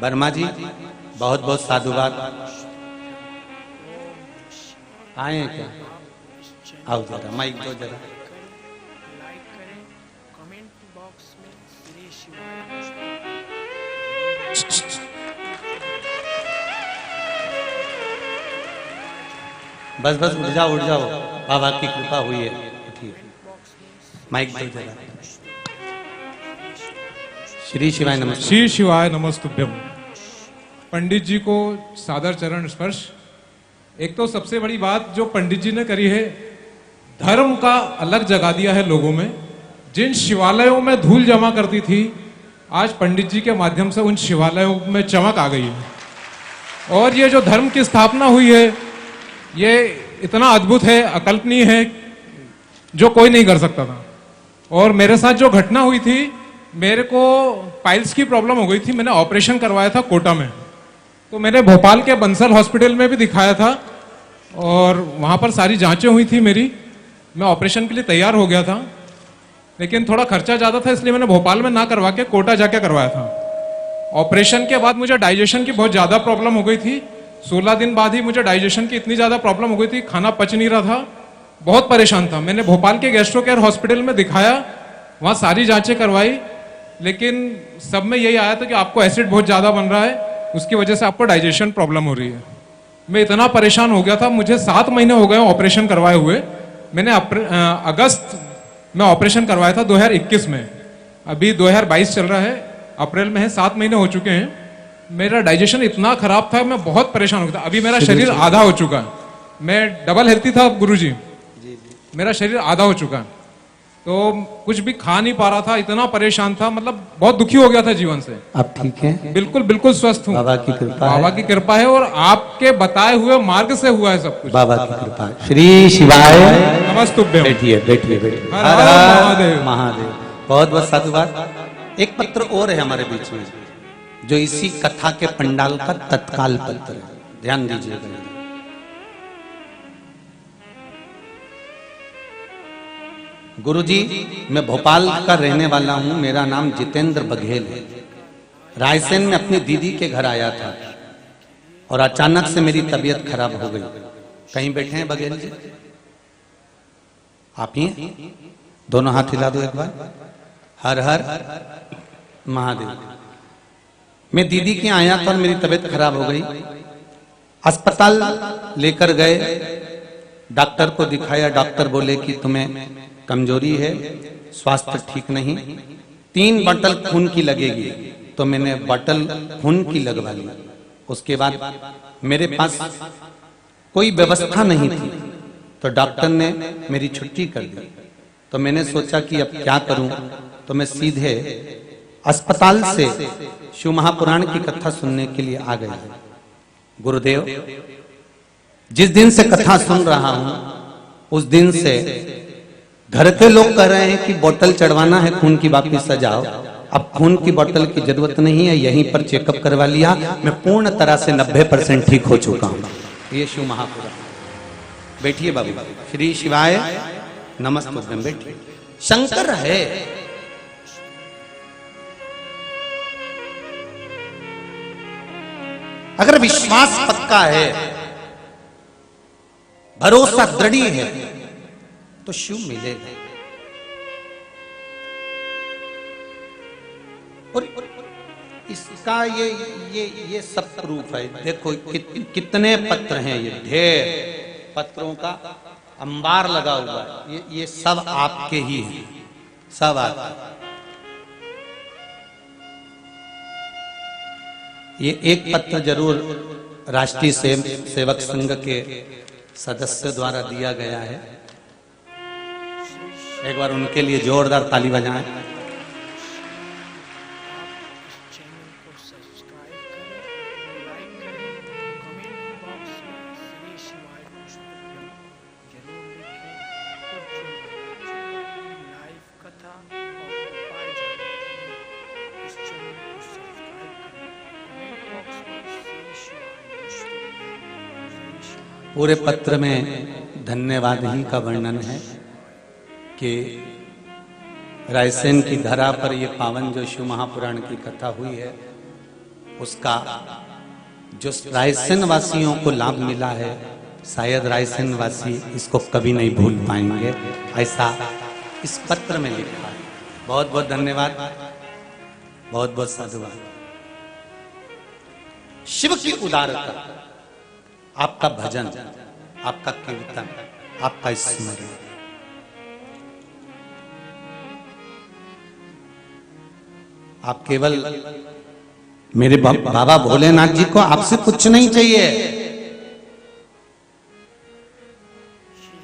वर्मा जी बहुत बहुत साधुवाद। आए हैं क्या? आओ जरा, माइक दो जरा।
लाइक करें, कमेंट बॉक्स में श्री शिवाय।
बस बस उठ जाओ, बाबा की कृपा हुई है, उठिए, माइक दो जरा। श्री शिवाय नमस्ते।
श्री शिवाय नमस्तुभ्यम। पंडित जी को सादर चरण स्पर्श। एक तो सबसे बड़ी बात जो पंडित जी ने करी है, धर्म का अलग जगा दिया है लोगों में। जिन शिवालयों में धूल जमा करती थी, आज पंडित जी के माध्यम से उन शिवालयों में चमक आ गई है। और ये जो धर्म की स्थापना हुई है, ये इतना अद्भुत है, अकल्पनीय है, जो कोई नहीं कर सकता था। और मेरे साथ जो घटना हुई थी, मेरे को पाइल्स की प्रॉब्लम हो गई थी। मैंने ऑपरेशन करवाया था कोटा में, तो मैंने भोपाल के बंसल हॉस्पिटल में भी दिखाया था और वहां पर सारी जांचें हुई थी मेरी। मैं ऑपरेशन के लिए तैयार हो गया था, लेकिन थोड़ा खर्चा ज्यादा था, इसलिए मैंने भोपाल में ना करवा के कोटा जाके करवाया था। ऑपरेशन के बाद मुझे डाइजेशन की बहुत ज्यादा प्रॉब्लम हो गई थी। 16 दिन बाद ही मुझे डाइजेशन की इतनी ज्यादा प्रॉब्लम हो गई थी, खाना पच नहीं रहा था, बहुत परेशान था। मैंने भोपाल के गैस्ट्रो केयर हॉस्पिटल में दिखाया, वहां सारी जांचें करवाई, लेकिन सब में यही आया था कि आपको एसिड बहुत ज्यादा बन रहा है, उसकी वजह से आपको डाइजेशन प्रॉब्लम हो रही है। मैं इतना परेशान हो गया था, मुझे 7 महीने हो गए ऑपरेशन करवाए हुए। मैंने अगस्त में ऑपरेशन करवाया था 2021 में, अभी 2022 चल रहा है, अप्रैल में है, 7 महीने हो चुके हैं। मेरा डाइजेशन इतना खराब था, मैं बहुत परेशान हो गया था। अभी मेरा शरीर आधा हो चुका है, मैं डबल हेल्थी था गुरुजी, मेरा शरीर आधा हो चुका है, तो कुछ भी खा नहीं पा रहा था, इतना परेशान था, मतलब बहुत दुखी हो गया था जीवन से।
आप ठीक हैं?
बिल्कुल बिल्कुल स्वस्थ हूँ,
बाबा की कृपा है।
बाबा की कृपा है और आपके बताए हुए मार्ग से हुआ है सब कुछ।
बाबा की कृपा है। श्री शिवाय
नमस्तुभ्यम।
बैठिए बैठिए बैठिए।
हर हर महादेव।
महादेव। बहुत बहुत साधुवाद। एक पत्र और है हमारे बीच में, जो इसी कथा के पंडाल का तत्काल पत्र है, ध्यान दीजिएगा। गुरुजी, मैं भोपाल का रहने वाला हूं, मेरा नाम जितेंद्र बघेल है। रायसेन में अपनी दीदी के घर आया था और अचानक से मेरी तबीयत खराब हो गई। कहीं बैठे हैं बघेल जी? आप ही हैं? दोनों हाथ हिला दो एक बार। हर हर महादेव। मैं दीदी के आया था और मेरी तबीयत खराब हो गई। अस्पताल लेकर गए, डॉक्टर को दिखाया, डॉक्टर बोले कि तुम्हें कमजोरी है, स्वास्थ्य ठीक नहीं, 3 बॉटल खून की लगेगी। तो मैंने बॉटल खून की लगवा ली। उसके बाद मेरे पास कोई व्यवस्था नहीं थी, तो डॉक्टर ने मेरी छुट्टी कर दी। तो मैंने सोचा कि अब क्या करूं, तो मैं सीधे अस्पताल से शिव महापुराण की कथा सुनने के लिए आ गया। गुरुदेव, जिस दिन से कथा सुन रहा हूं, उस दिन से घर के लोग कह रहे हैं कि बोतल चढ़वाना है खून की, वापिस सजाओ। अब खून की बोतल की जरूरत नहीं है, यहीं पर चेकअप करवा लिया, मैं पूर्ण तरह से 90% ठीक हो चुका हूं। ये शिव महापुराण। बैठिए बाबू, श्री शिवाय नमस्तुभ्यं। बैठिए। शंकर है, अगर विश्वास पक्का है, भरोसा दृढ़ है, तो शिव मिलेगा। और इसका ये सब प्रूफ है। देखो कितने पत्र हैं, ये ढेर पत्रों का अंबार लगा हुआ है। ये सब आपके ही हैं, सब आपके। ये एक पत्र जरूर राष्ट्रीय सेवक संघ के सदस्य द्वारा दिया गया है। एक बार उनके लिए जोरदार ताली बजाएं।
चैनल को सब्सक्राइब करें, लाइक करें, कमेंट बॉक्स में श्री शिवाय नमस्तुभ्यं जरूर लिखें। कुछ लाइव कथा और उपाय जानने के लिए इस चैनल को सब्सक्राइब करें। कमेंट बॉक्स में श्री शिवाय नमस्तुभ्यं, श्री शिवाय।
पूरे पत्र में धन्यवाद ही का वर्णन है कि रायसेन की धरा पर ये पावन जो शिव महापुराण की कथा हुई है, उसका जो रायसेन वासियों को लाभ मिला है, शायद रायसेन वासी इसको कभी नहीं भूल पाएंगे, ऐसा इस पत्र में लिखा है। बहुत बहुत धन्यवाद, बहुत बहुत साधुवाद। शिव की उदारता, आपका भजन, आपका कीर्तन, आपका स्मरण, आप केवल मेरे बाबा भोलेनाथ जी को आपसे कुछ नहीं चाहिए,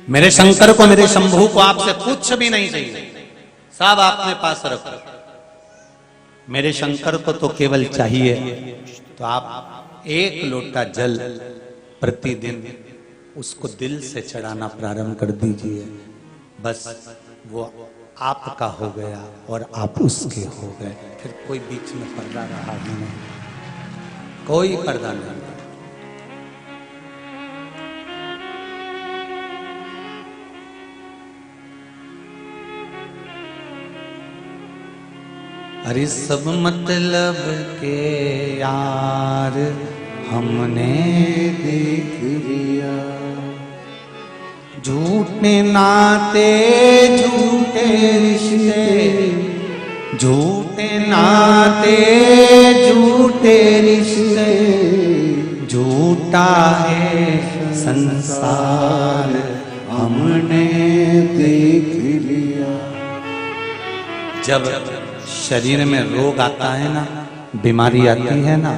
मेरे शंकर को, मेरे शंभू को आपसे कुछ भी नहीं चाहिए, सब अपने पास रखो। मेरे शंकर को तो केवल चाहिए तो आप एक लोटा जल प्रतिदिन उसको दिल से चढ़ाना प्रारंभ कर दीजिए, बस वो आपका हो गया और आप उसके हो गए। फिर कोई बीच में पर्दा रहा ही नहीं, कोई पर्दा नहीं। अरे सब मतलब के यार हमने देख लिया, झूठे नाते झूठे रिश्ते, झूठे नाते झूठे रिश्ते, झूठा है संसार हमने देख लिया। जब शरीर में रोग आता है ना, बीमारी आती है ना,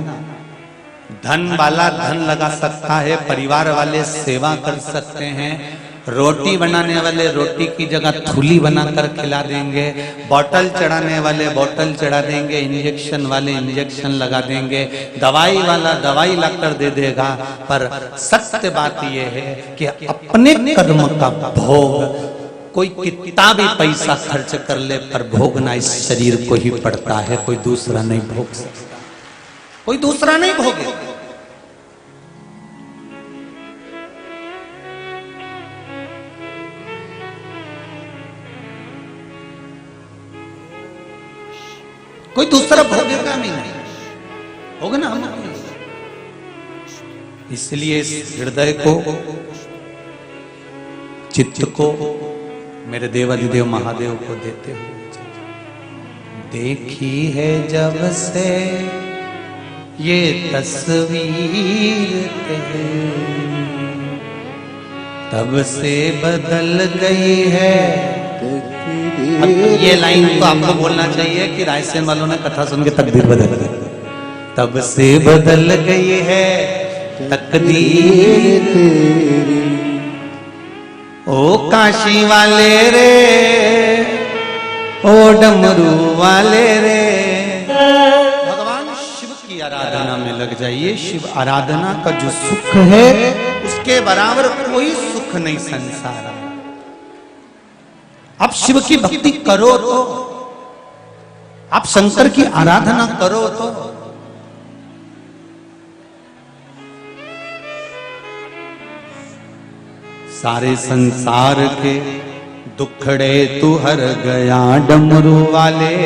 धन वाला धन लगा सकता है, परिवार वाले सेवा कर सकते हैं, रोटी बनाने वाले रोटी की जगह थूली बनाकर खिला देंगे, बोतल चढ़ाने वाले बोतल चढ़ा देंगे, इंजेक्शन वाले इंजेक्शन लगा देंगे, दवाई वाला दवाई लाकर दे देगा। पर सत्य बात यह है कि अपने कर्म का भोग कोई कितना भी पैसा खर्च कर ले, पर भोगना इस शरीर को ही पड़ता है, कोई दूसरा नहीं भोग सकता, कोई दूसरा नहीं भोगे। कोई दूसरा भोगेगा नहीं, होगा ना हम। इसलिए इस हृदय को, चित्त को मेरे देवाधिदेव महादेव को देते हुए, देखी है जब से ये तस्वीर तेरी, तब से बदल गई है। अब ये लाइन तो आपको बोलना चाहिए कि रायसेन वालों ने कथा सुन के तकदीर बदल गई, तब से बदल गई है तकदीर तेरी। ओ काशी वाले रे, ओ डमरू वाले रे, भगवान शिव की आराधना में लग जाइए। शिव आराधना का जो सुख है, उसके बराबर कोई सुख नहीं संसार में। आप शिव की भक्ति करो तो आप शंकर की आराधना करो तो सारे संसार के दुखड़े तू हर गया डमरू वाले,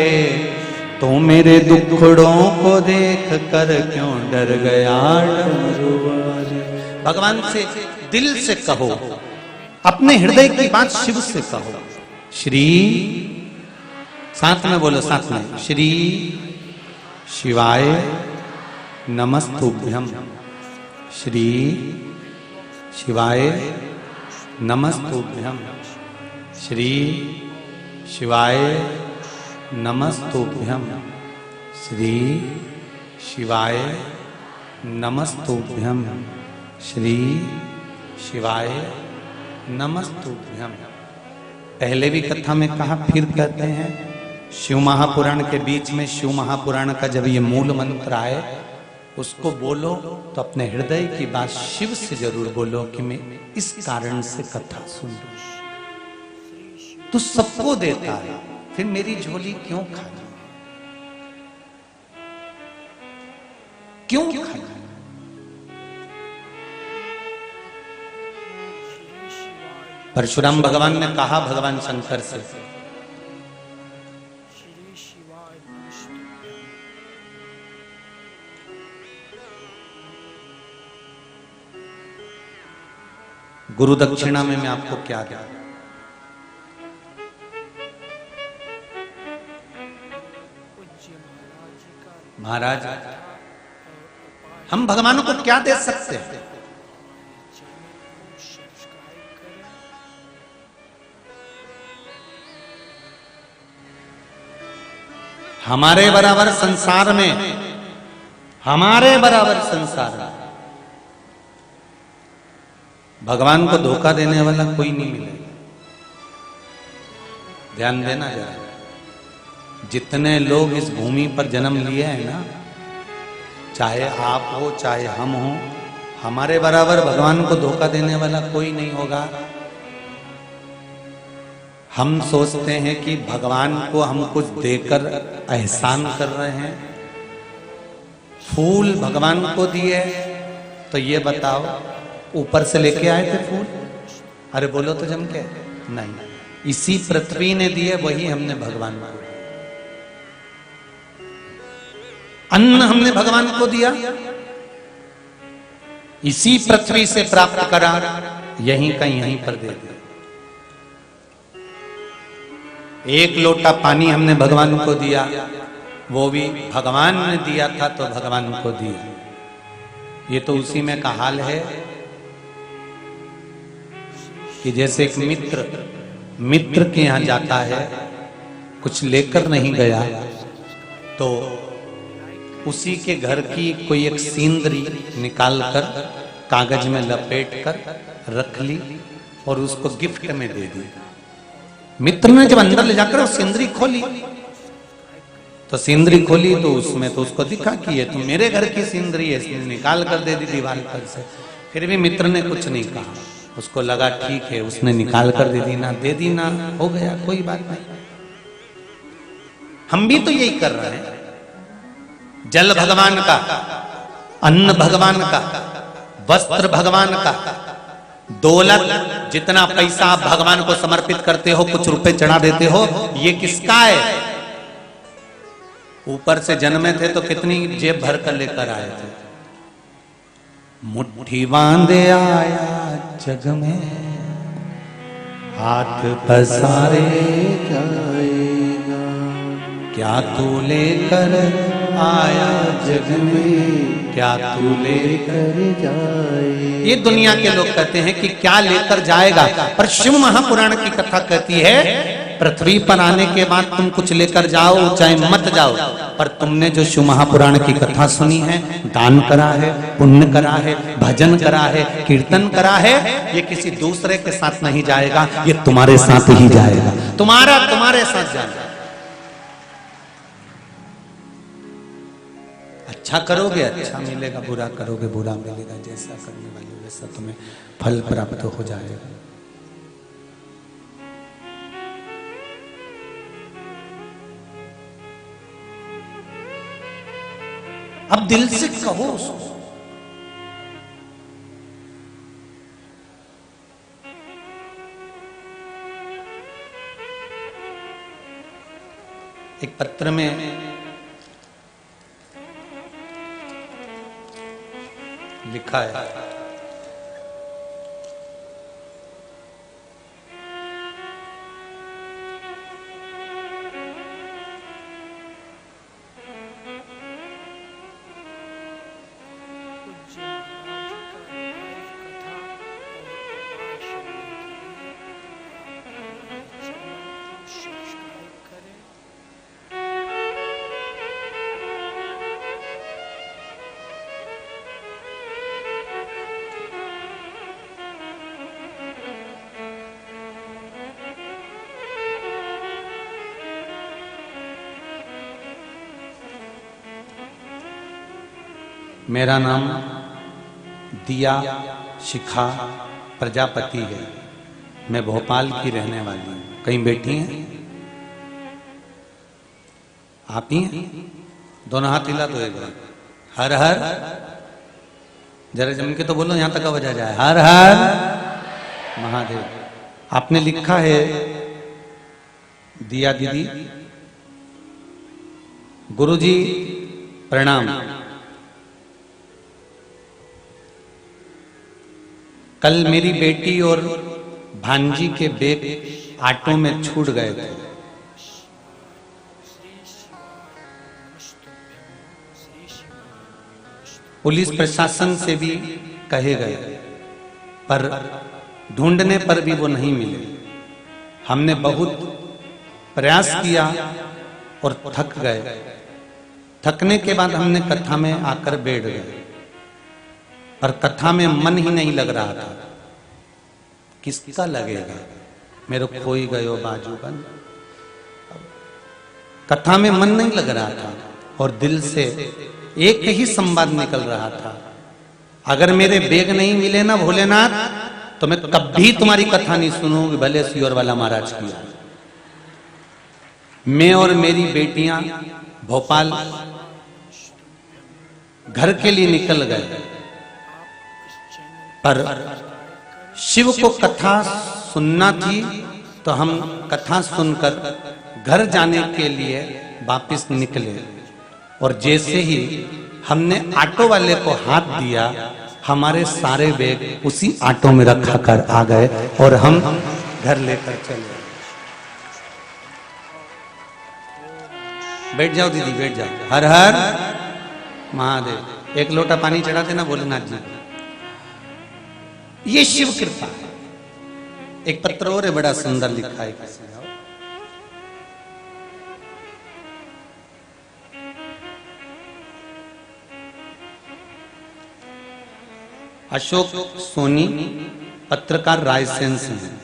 तो मेरे दुखड़ों को देख कर क्यों डर गया डमरू वाले। भगवान से दिल से कहो, अपने हृदय की बात शिव से कहो। श्री, साथ में बोलो, साथ में, श्री शिवाय नमस्तुभ्यम, श्री शिवाय नमस्तुभ्यम, श्री शिवाय नमस्तुभ्यम, श्री शिवाय नमस्तुभ्यम, श्री शिवाय नमस्तुभ्यम। पहले भी कथा में कहा, फिर कहते हैं, शिव महापुराण के बीच में शिव महापुराण का जब ये मूल मंत्र आए उसको बोलो तो अपने हृदय की बात शिव से जरूर बोलो कि मैं इस कारण से कथा सुन रहा हूं। तू सबको देता है, फिर मेरी झोली क्यों खाली, क्यों खाली? परशुराम भगवान ने कहा भगवान शंकर से, गुरु दक्षिणा में मैं आपको क्या दूं? महाराज, हम भगवान को क्या दे सकते हैं? हमारे बराबर संसार में, हमारे बराबर संसार में भगवान को धोखा देने वाला कोई नहीं मिलेगा। ध्यान देना जरा, जितने लोग इस भूमि पर जन्म लिए हैं ना, चाहे आप हो चाहे हम हो, हमारे बराबर भगवान को धोखा देने वाला कोई नहीं होगा। हम सोचते हैं कि भगवान को हम कुछ देकर एहसान कर रहे हैं। फूल भगवान को दिए तो ये बताओ, ऊपर से लेके आए थे फूल? अरे बोलो तो जम के, नहीं, इसी पृथ्वी ने दिए, वही हमने भगवान को। अन्न हमने भगवान को दिया, इसी पृथ्वी से प्राप्त करा, यहीं का यहीं पर दे दिया। एक लोटा पानी हमने भगवान को दिया, वो भी भगवान ने दिया था तो भगवान को दिया। ये तो उसी में का हाल है कि जैसे एक मित्र के यहां जाता है, कुछ लेकर नहीं गया तो उसी के घर की कोई एक सींदरी निकाल कर कागज में लपेट कर रख ली और उसको गिफ्ट में दे दी। मित्र ने जब अंदर ले जाकर सिंदरी खोली तो सिंदरी खोली तो उसमें तो उसको दिखा कि ये तो मेरे घर की सिंदरी है, इसने निकाल कर दे दी दीवार पर से। फिर भी मित्र ने कुछ नहीं कहा, उसको लगा ठीक है, उसने निकाल कर दे दी ना, हो गया, कोई बात नहीं। हम भी तो यही कर रहे हैं। जल भगवान का, अन्न भगवान का, वस्त्र भगवान का, दौलत, जितना पैसा आप भगवान को समर्पित करते हो, कुछ रुपए चढ़ा देते हो, ये किसका है? ऊपर से जन्मे थे तो कितनी जेब भर कर लेकर आए थे। मुट्ठी बांधे आया जग में, हाथ पसारे जाएगा, क्या तू लेकर आया जग में, क्या तू लेकर जाए। ये दुनिया के लोग कहते हैं कि क्या लेकर जाएगा, पर शिव महापुराण की कथा कहती है पृथ्वी पर आने के बाद तुम कुछ लेकर जाओ चाहे मत जाओ, पर तुमने जो शिव महापुराण की कथा सुनी है, दान करा है, पुण्य करा है, भजन करा है, कीर्तन करा है, ये किसी दूसरे के साथ नहीं जाएगा, ये तुम्हारे साथ ही जाएगा, तुम्हारे साथ जाएगा। अच्छा करोगे अच्छा मिलेगा, बुरा करोगे बुरा मिलेगा। जैसा करने वाले वैसा तुम्हें फल प्राप्त हो जाएगा। अब दिल से कहो उसको। एक पत्र में लिखा है,
पूज्य महाराज का लाइव कथा और उपाय सुनने के लिए चैनल को सब्सक्राइब करें।
मेरा नाम दिया शिखा प्रजापति है। मैं भोपाल की रहने वाली हूँ। कहीं बैठी हैं आप ही हैं? दोनों हाथ हिला दो एक बार। हर हर, जरा जम के तो बोलो, यहां तक आवाज आ जाए। हर हर महादेव। आपने लिखा है, दिया दीदी, गुरुजी प्रणाम। कल मेरी बेटी और भांजी के बैग ऑटो में छूट गए थे। पुलिस प्रशासन से भी कहे गए, पर ढूंढने पर भी वो नहीं मिले। हमने बहुत प्रयास किया और थक गए। थकने के बाद हमने कथा में आकर बैठ गए, पर कथा में मन ही नहीं लग रहा था। किसका लगेगा, मेरे खोई गयो बाजूबन। कथा में मन नहीं लग रहा था और दिल से एक ही संवाद निकल रहा था, अगर मेरे बैग नहीं मिले ना भोलेनाथ, तो मैं कभी तुम्हारी कथा नहीं सुनूंगी, भले सियोर वाला महाराज की। मैं और मेरी बेटियां भोपाल घर के लिए निकल गए, पर शिव को कथा सुनना थी, तो हम कथा सुनकर घर जाने के लिए वापस निकले। और जैसे ही हमने ऑटो वाले को हाथ दिया, हमारे सारे बैग उसी ऑटो में रखा कर आ गए और हम घर लेकर चले। बैठ जाओ दीदी, बैठ जाओ। हर हर महादेव। एक लोटा पानी चढ़ा देना भोलेनाथ जी। ये शिव कृपा है। एक पत्र और है, बड़ा सुंदर लिखा है किसी ने। अशोक सोनी, पत्रकार रायसेन से हैं।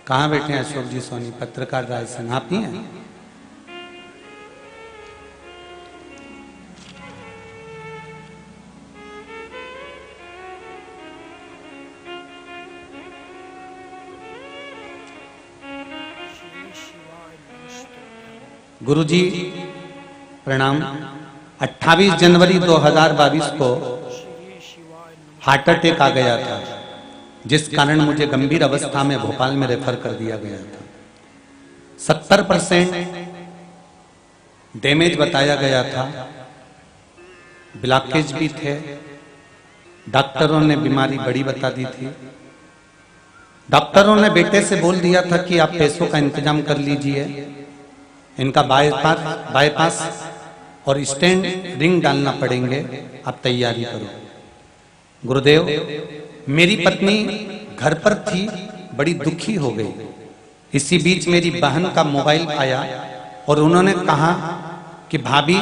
कहाँ बैठे हैं अशोक जी सोनी, पत्रकार रायसेन? आप ही हैं? गुरुजी प्रणाम। 28 जनवरी 2022 को हार्ट अटैक आ गया था, जिस कारण मुझे गंभीर अवस्था में भोपाल में रेफर कर दिया गया था। 70% डैमेज बताया गया था, ब्लॉकेज भी थे। डॉक्टरों ने बीमारी बड़ी बता दी थी। डॉक्टरों ने बेटे से बोल दिया था कि आप पैसों का इंतजाम कर लीजिए, इनका बाईपास और स्टेंट रिंग डालना पड़ेंगे, आप तैयारी करो। गुरुदेव, मेरी पत्नी घर पर थी, बड़ी दुखी हो गई। इसी बीच मेरी बहन का मोबाइल आया और उन्होंने कहा कि भाभी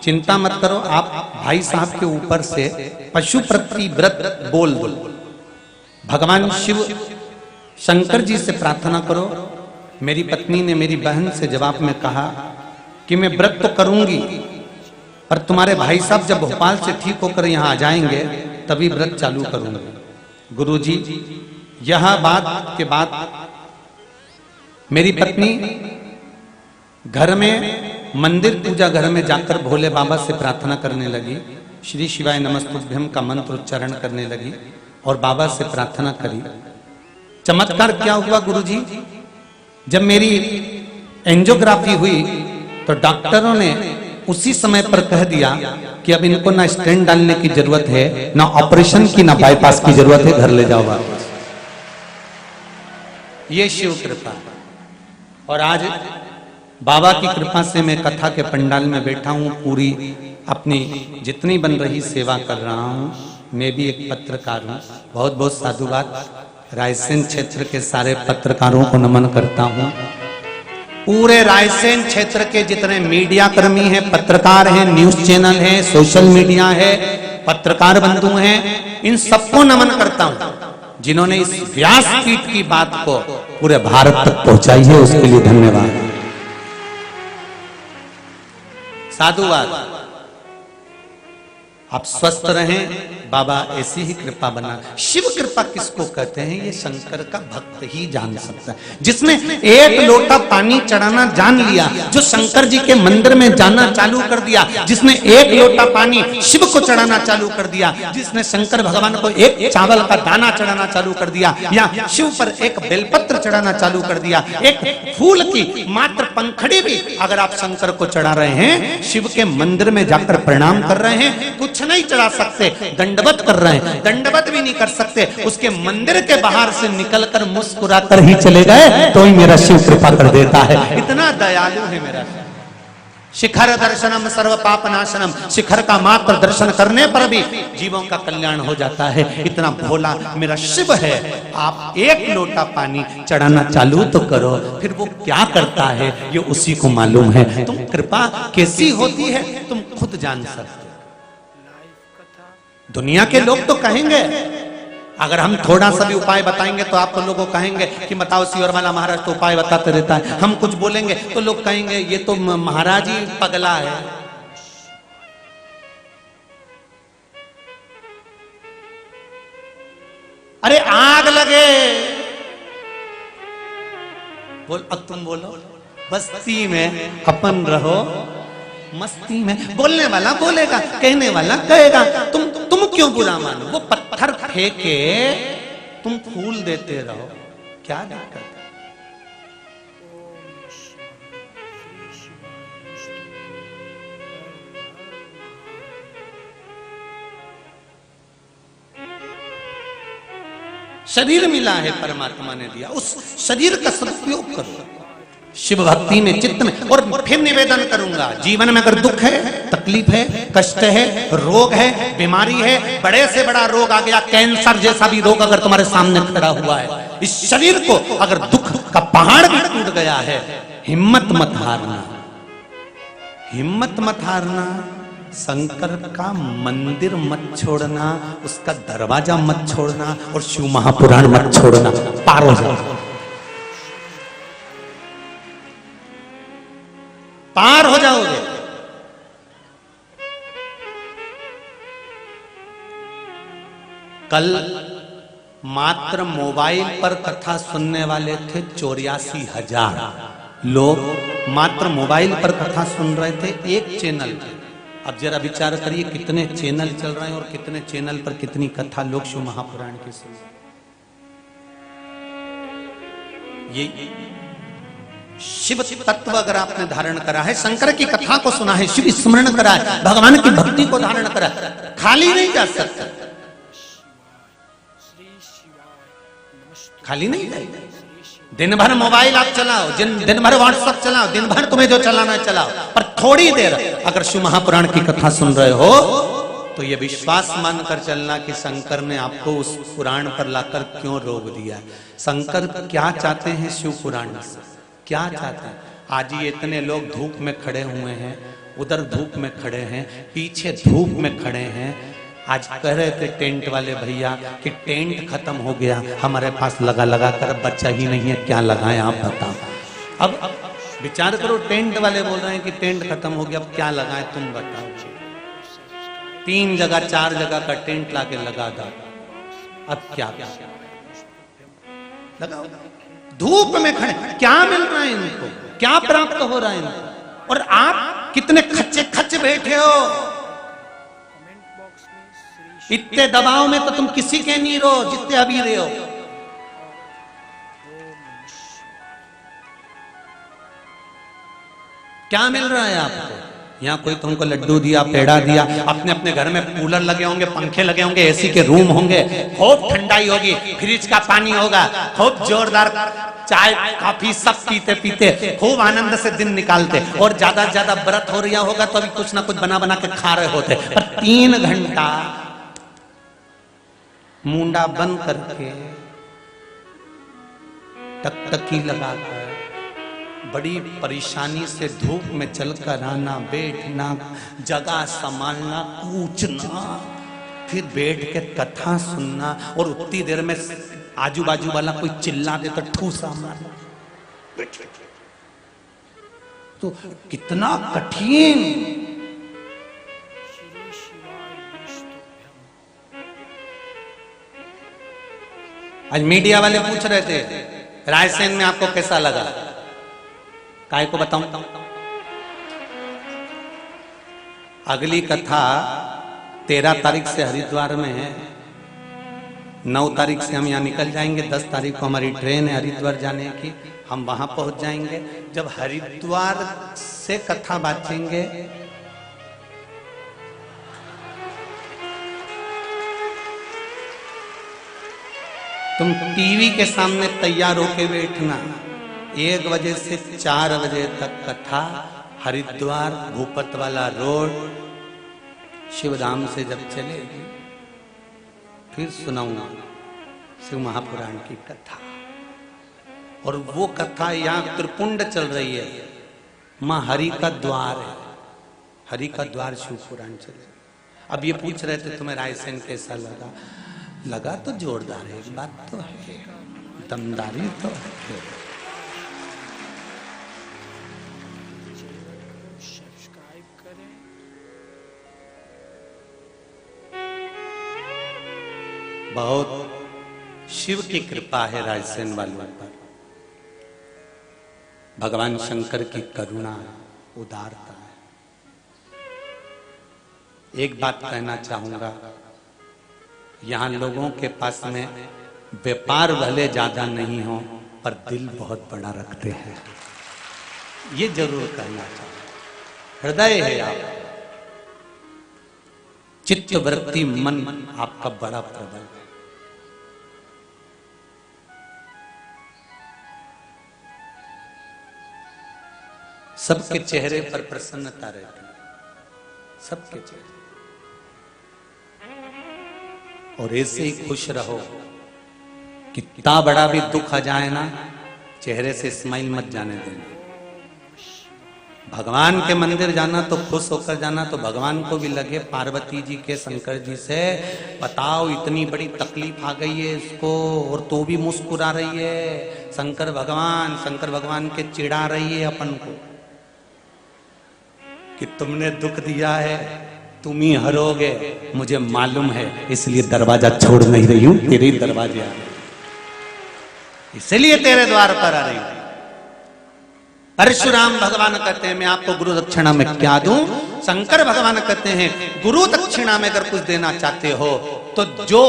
चिंता मत करो, आप भाई साहब के ऊपर से पशुपति व्रत बोल दो, भगवान शिव शंकर जी से प्रार्थना करो। मेरी पत्नी ने मेरी बहन से जवाब में कहा कि मैं व्रत तो करूंगी, पर तुम्हारे भाई साहब जब भोपाल से ठीक होकर यहाँ आ जाएंगे तभी व्रत चालू करूंगी। गुरुजी, यह बात के बाद मेरी पत्नी घर में मंदिर पूजा घर में जाकर भोले बाबा से प्रार्थना करने लगी, श्री शिवाय नमस्तुभ्यम का मंत्र उच्चारण करने लगी और बाबा से प्रार्थना करी। चमत्कार क्या हुआ गुरुजी, जब मेरी एंजियोग्राफी हुई तो डॉक्टरों ने उसी समय पर कह दिया कि अब इनको ना स्टेंट डालने की जरूरत है, ना ऑपरेशन की, ना बाईपास की जरूरत है, घर ले जाओ वापस। ये शिव कृपा। और आज बाबा की कृपा से मैं कथा के पंडाल में बैठा हूं, पूरी अपनी जितनी बन रही सेवा कर रहा हूं। मैं भी एक पत्रकार हूं। बहुत बहुत साधुवाद रायसेन क्षेत्र के सारे पत्रकारों को नमन करता हूं। पूरे रायसेन क्षेत्र के जितने मीडिया कर्मी हैं, पत्रकार हैं, न्यूज चैनल हैं, सोशल मीडिया है, पत्रकार बंधु हैं, इन सबको नमन करता हूं जिन्होंने इस व्यासपीठ की बात को पूरे भारत तक पहुंचाई है। उसके लिए धन्यवाद, साधुवाद। आप स्वस्थ रहें, बाबा ऐसी ही कृपा बना। शिव कृपा किसको कहते हैं, ये शंकर का भक्त ही जान सकता है। जिसने एक लोटा पानी चढ़ाना जान लिया, जो शंकर जी के मंदिर में जाना चालू कर दिया, जिसने एक लोटा पानी शिव को चढ़ाना चालू कर दिया, जिसने शंकर भगवान को एक चावल का दाना चढ़ाना चालू कर दिया, या शिव पर एक बेलपत्र चढ़ाना चालू कर दिया, एक फूल की मात्र पंखड़ी भी अगर आप शंकर को चढ़ा रहे हैं, शिव के मंदिर में जाकर प्रणाम कर रहे हैं, कुछ नहीं चढ़ा सकते, दंडवत कर रहे हैं, दंडवत भी नहीं कर सकते, उसके मंदिर के बाहर से निकलकर मुस्कुराकर ही चले गए तो ही मेरा शिव कृपा कर देता है। इतना दयालु है मेरा शिखर दर्शनम सर्व पाप नाशनम। शिखर का मात्र दर्शन करने पर भी जीवों का कल्याण हो जाता है। इतना भोला मेरा शिव है। आप एक लोटा पानी चढ़ाना चालू तो करो, फिर वो क्या करता है ये उसी को मालूम है। तुम कृपा कैसी होती है तुम खुद जान सकते। दुनिया के लोग तो कहेंगे, अगर हम थोड़ा सा भी उपाय बताएंगे तो आप लोगों को कहेंगे कि बताओ सियोर वाला महाराज तो उपाय बताते रहता है। हम कुछ बोलेंगे तो लोग कहेंगे ये तो महाराज ही पगला है। अरे आग लगे, बोल, अब तुम बोलो, बस्ती में अपन रहो मस्ती में। बोलने वाला बोलेगा, कहने वाला कहेगा, तुम क्यों बुरा मानो। वो पत्थर फेंके, तुम फूल देते रहो, क्या दिक्कत है। शरीर मिला है, परमात्मा ने दिया, उस शरीर का सदुपयोग करो शिव भक्ति में, चित्त में। और फिर निवेदन करूंगा, जीवन में अगर दुख है, तकलीफ है, कष्ट है, रोग है, बीमारी है, बड़े से बड़ा रोग आ गया, कैंसर जैसा भी रोग अगर तुम्हारे सामने खड़ा हुआ है, इस शरीर को अगर दुख का पहाड़ भी टूट गया है, हिम्मत मत हारना, हिम्मत मत हारना। शंकर का मंदिर मत छोड़ना, उसका दरवाजा मत छोड़ना, और शिव महापुराण मत छोड़ना, पार हो जाओ, पार हो जाओगे। कल मात्र मोबाइल पर कथा सुनने वाले थे 84,000 लोग, मात्र मोबाइल पर कथा सुन रहे थे एक चैनल पे। अब जरा विचार करिए कितने चैनल चल रहे हैं और कितने चैनल पर कितनी कथा लोग शिव महापुराण की सुन रहे। ये शिव तत्व अगर आपने धारण करा है, शंकर की कथा को सुना है, शिव स्मरण करा है, भगवान की भक्ति को धारण करा है, खाली नहीं जा सकता, खाली नहीं जाएगा। दिन भर मोबाइल आप चलाओ, दिन भर व्हाट्सएप चलाओ, दिन भर तुम्हें जो चलाना है चलाओ, पर थोड़ी देर अगर शिव महापुराण की कथा सुन रहे हो तो ये विश्वास मानकर चलना कि शंकर ने आपको उस पुराण पर लाकर क्यों रोक दिया। शंकर क्या चाहते हैं शिव पुराण से, क्या चाहते हैं। आज ये इतने लोग धूप में खड़े हुए हैं, उधर धूप में खड़े हैं, पीछे धूप में खड़े हैं। आज कह रहे थे टेंट वाले भैया कि टेंट खत्म हो गया, हमारे पास लगा लगा कर बचा ही नहीं है, क्या लगाएं आप बताओ। अब विचार करो, टेंट वाले बोल रहे हैं कि टेंट खत्म हो गया, अब क्या लगाएं तुम बताओ। 3 जगह 4 जगह का टेंट लाके लगा दो, अब क्या लगाओ। धूप में खड़े, क्या मिल रहा है इनको, क्या प्राप्त हो रहा है इनको। और आप कितने खच्चे खच्चे बैठे हो।
कमेंट बॉक्स में श्री
इतने दबाव में तो तुम किसी के नहीं रहो जितने अभी रहे हो।
ओम नमः शिवाय।
क्या मिल रहा है आपको? यहाँ कोई तुमको लड्डू दिया, पेड़ा दिया, अपने अपने घर में कूलर लगे होंगे, पंखे लगे होंगे, एसी के रूम होंगे, खूब ठंडाई होगी, फ्रिज का पानी होगा, खूब जोरदार चाय कॉफी सब पीते पीते खूब आनंद से दिन निकालते, और ज्यादा ज्यादा व्रत हो रहा होगा तो अभी कुछ ना कुछ बना बना के खा रहे होते। पर 3 घंटा मुंडा बंद करके टकटकी लगाकर बड़ी परेशानी से धूप में चलकर आना, बैठना, जगह संभालना, कूचना, फिर बैठ के कथा सुनना, और उतनी देर में आजू बाजू वाला कोई चिल्ला दे तो ठूसा मारना, तो कितना कठिन।
श्री शिवाय विष्णुभ्यम।
आज मीडिया वाले पूछ रहे थे रायसेन में आपको कैसा लगा, काय को बताऊं? अगली कथा 13 तारीख से हरिद्वार में है, 9 तारीख से हम यहाँ निकल जाएंगे, 10 तारीख को हमारी ट्रेन है हरिद्वार जाने की, हम वहां पहुंच जाएंगे। जब हरिद्वार से कथा बांचेंगे तुम टीवी के सामने तैयार होके बैठना। 1 बजे से 4 बजे तक कथा, हरिद्वार भूपत वाला रोड शिवधाम से जब चलेगी फिर सुनाऊंगा शिव महापुराण की कथा। और वो कथा यहाँ त्रिपुंड चल रही है, माँ हरि का द्वार है, हरि का द्वार शिव पुराण चल रही है। अब ये पूछ रहे थे तुम्हें रायसेन कैसा लगा? लगा तो जोरदार है, एक बात तो है, दमदारी तो है।
सब्सक्राइब करें।
बहुत शिव की कृपा है रायसेन वालों पर, भगवान शंकर की करुणा है, उदारता है। एक बात कहना चाहूंगा, यहाँ लोगों के पास में व्यापार भले ज्यादा नहीं हो पर दिल बहुत बड़ा रखते हैं, ये जरूर कहना चाहूंगा। हृदय है आप, चित्त वृत्ति मन आपका बड़ा प्रबल है। सबके चेहरे पर प्रसन्नता रहती है, सबके चेहरे, और ऐसे ही खुश रहो। कितना बड़ा भी दुख आ जाए ना, चेहरे से स्माइल मत जाने देना। भगवान के मंदिर जाना तो खुश होकर जाना, तो भगवान को भी लगे पार्वती जी के शंकर जी से, बताओ इतनी बड़ी तकलीफ आ गई है इसको और तो भी मुस्कुरा रही है। शंकर भगवान के चिढ़ा रही है अपन को कि तुमने दुख दिया है, तुम ही हरोगे, मुझे मालूम है, इसलिए दरवाजा छोड़ नहीं रही हूं, तेरे ही दरवाजे आ रही, इसलिए तेरे द्वार पर आ रही हूं। परशुराम भगवान कहते हैं मैं आपको गुरु दक्षिणा में क्या दूं? शंकर भगवान कहते हैं गुरु दक्षिणा में अगर कुछ देना चाहते हो तो जो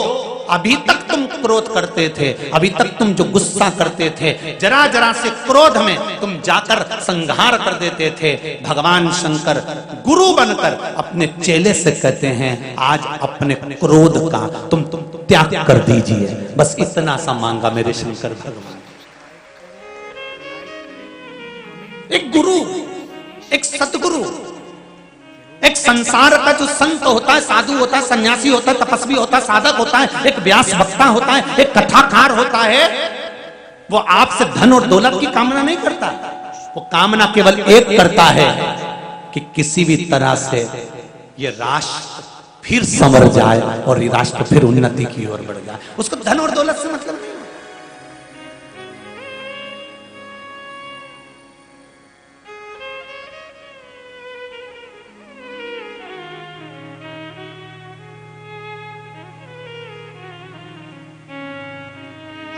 अभी तक तुम क्रोध करते थे, अभी तक तुम जो गुस्सा करते थे, जरा जरा से क्रोध में तुम जाकर संहार कर देते थे, भगवान शंकर गुरु बनकर अपने चेले से कहते हैं आज अपने क्रोध का तुम त्याग कर दीजिए। बस इतना सा मांगा मेरे शंकर भगवान। एक गुरु, एक सतगुरु, एक संसार का जो संत होता है, साधु होता है, सन्यासी होता है, तपस्वी होता है, साधक होता है, एक व्यास वक्ता होता है, एक कथाकार होता है, वो आपसे धन और दौलत की कामना नहीं करता, वो कामना केवल एक करता है कि किसी भी तरह से ये राष्ट्र फिर संवर जाए और ये राष्ट्र फिर उन्नति की ओर बढ़ जाए। उसको धन और दौलत से मतलब नहीं।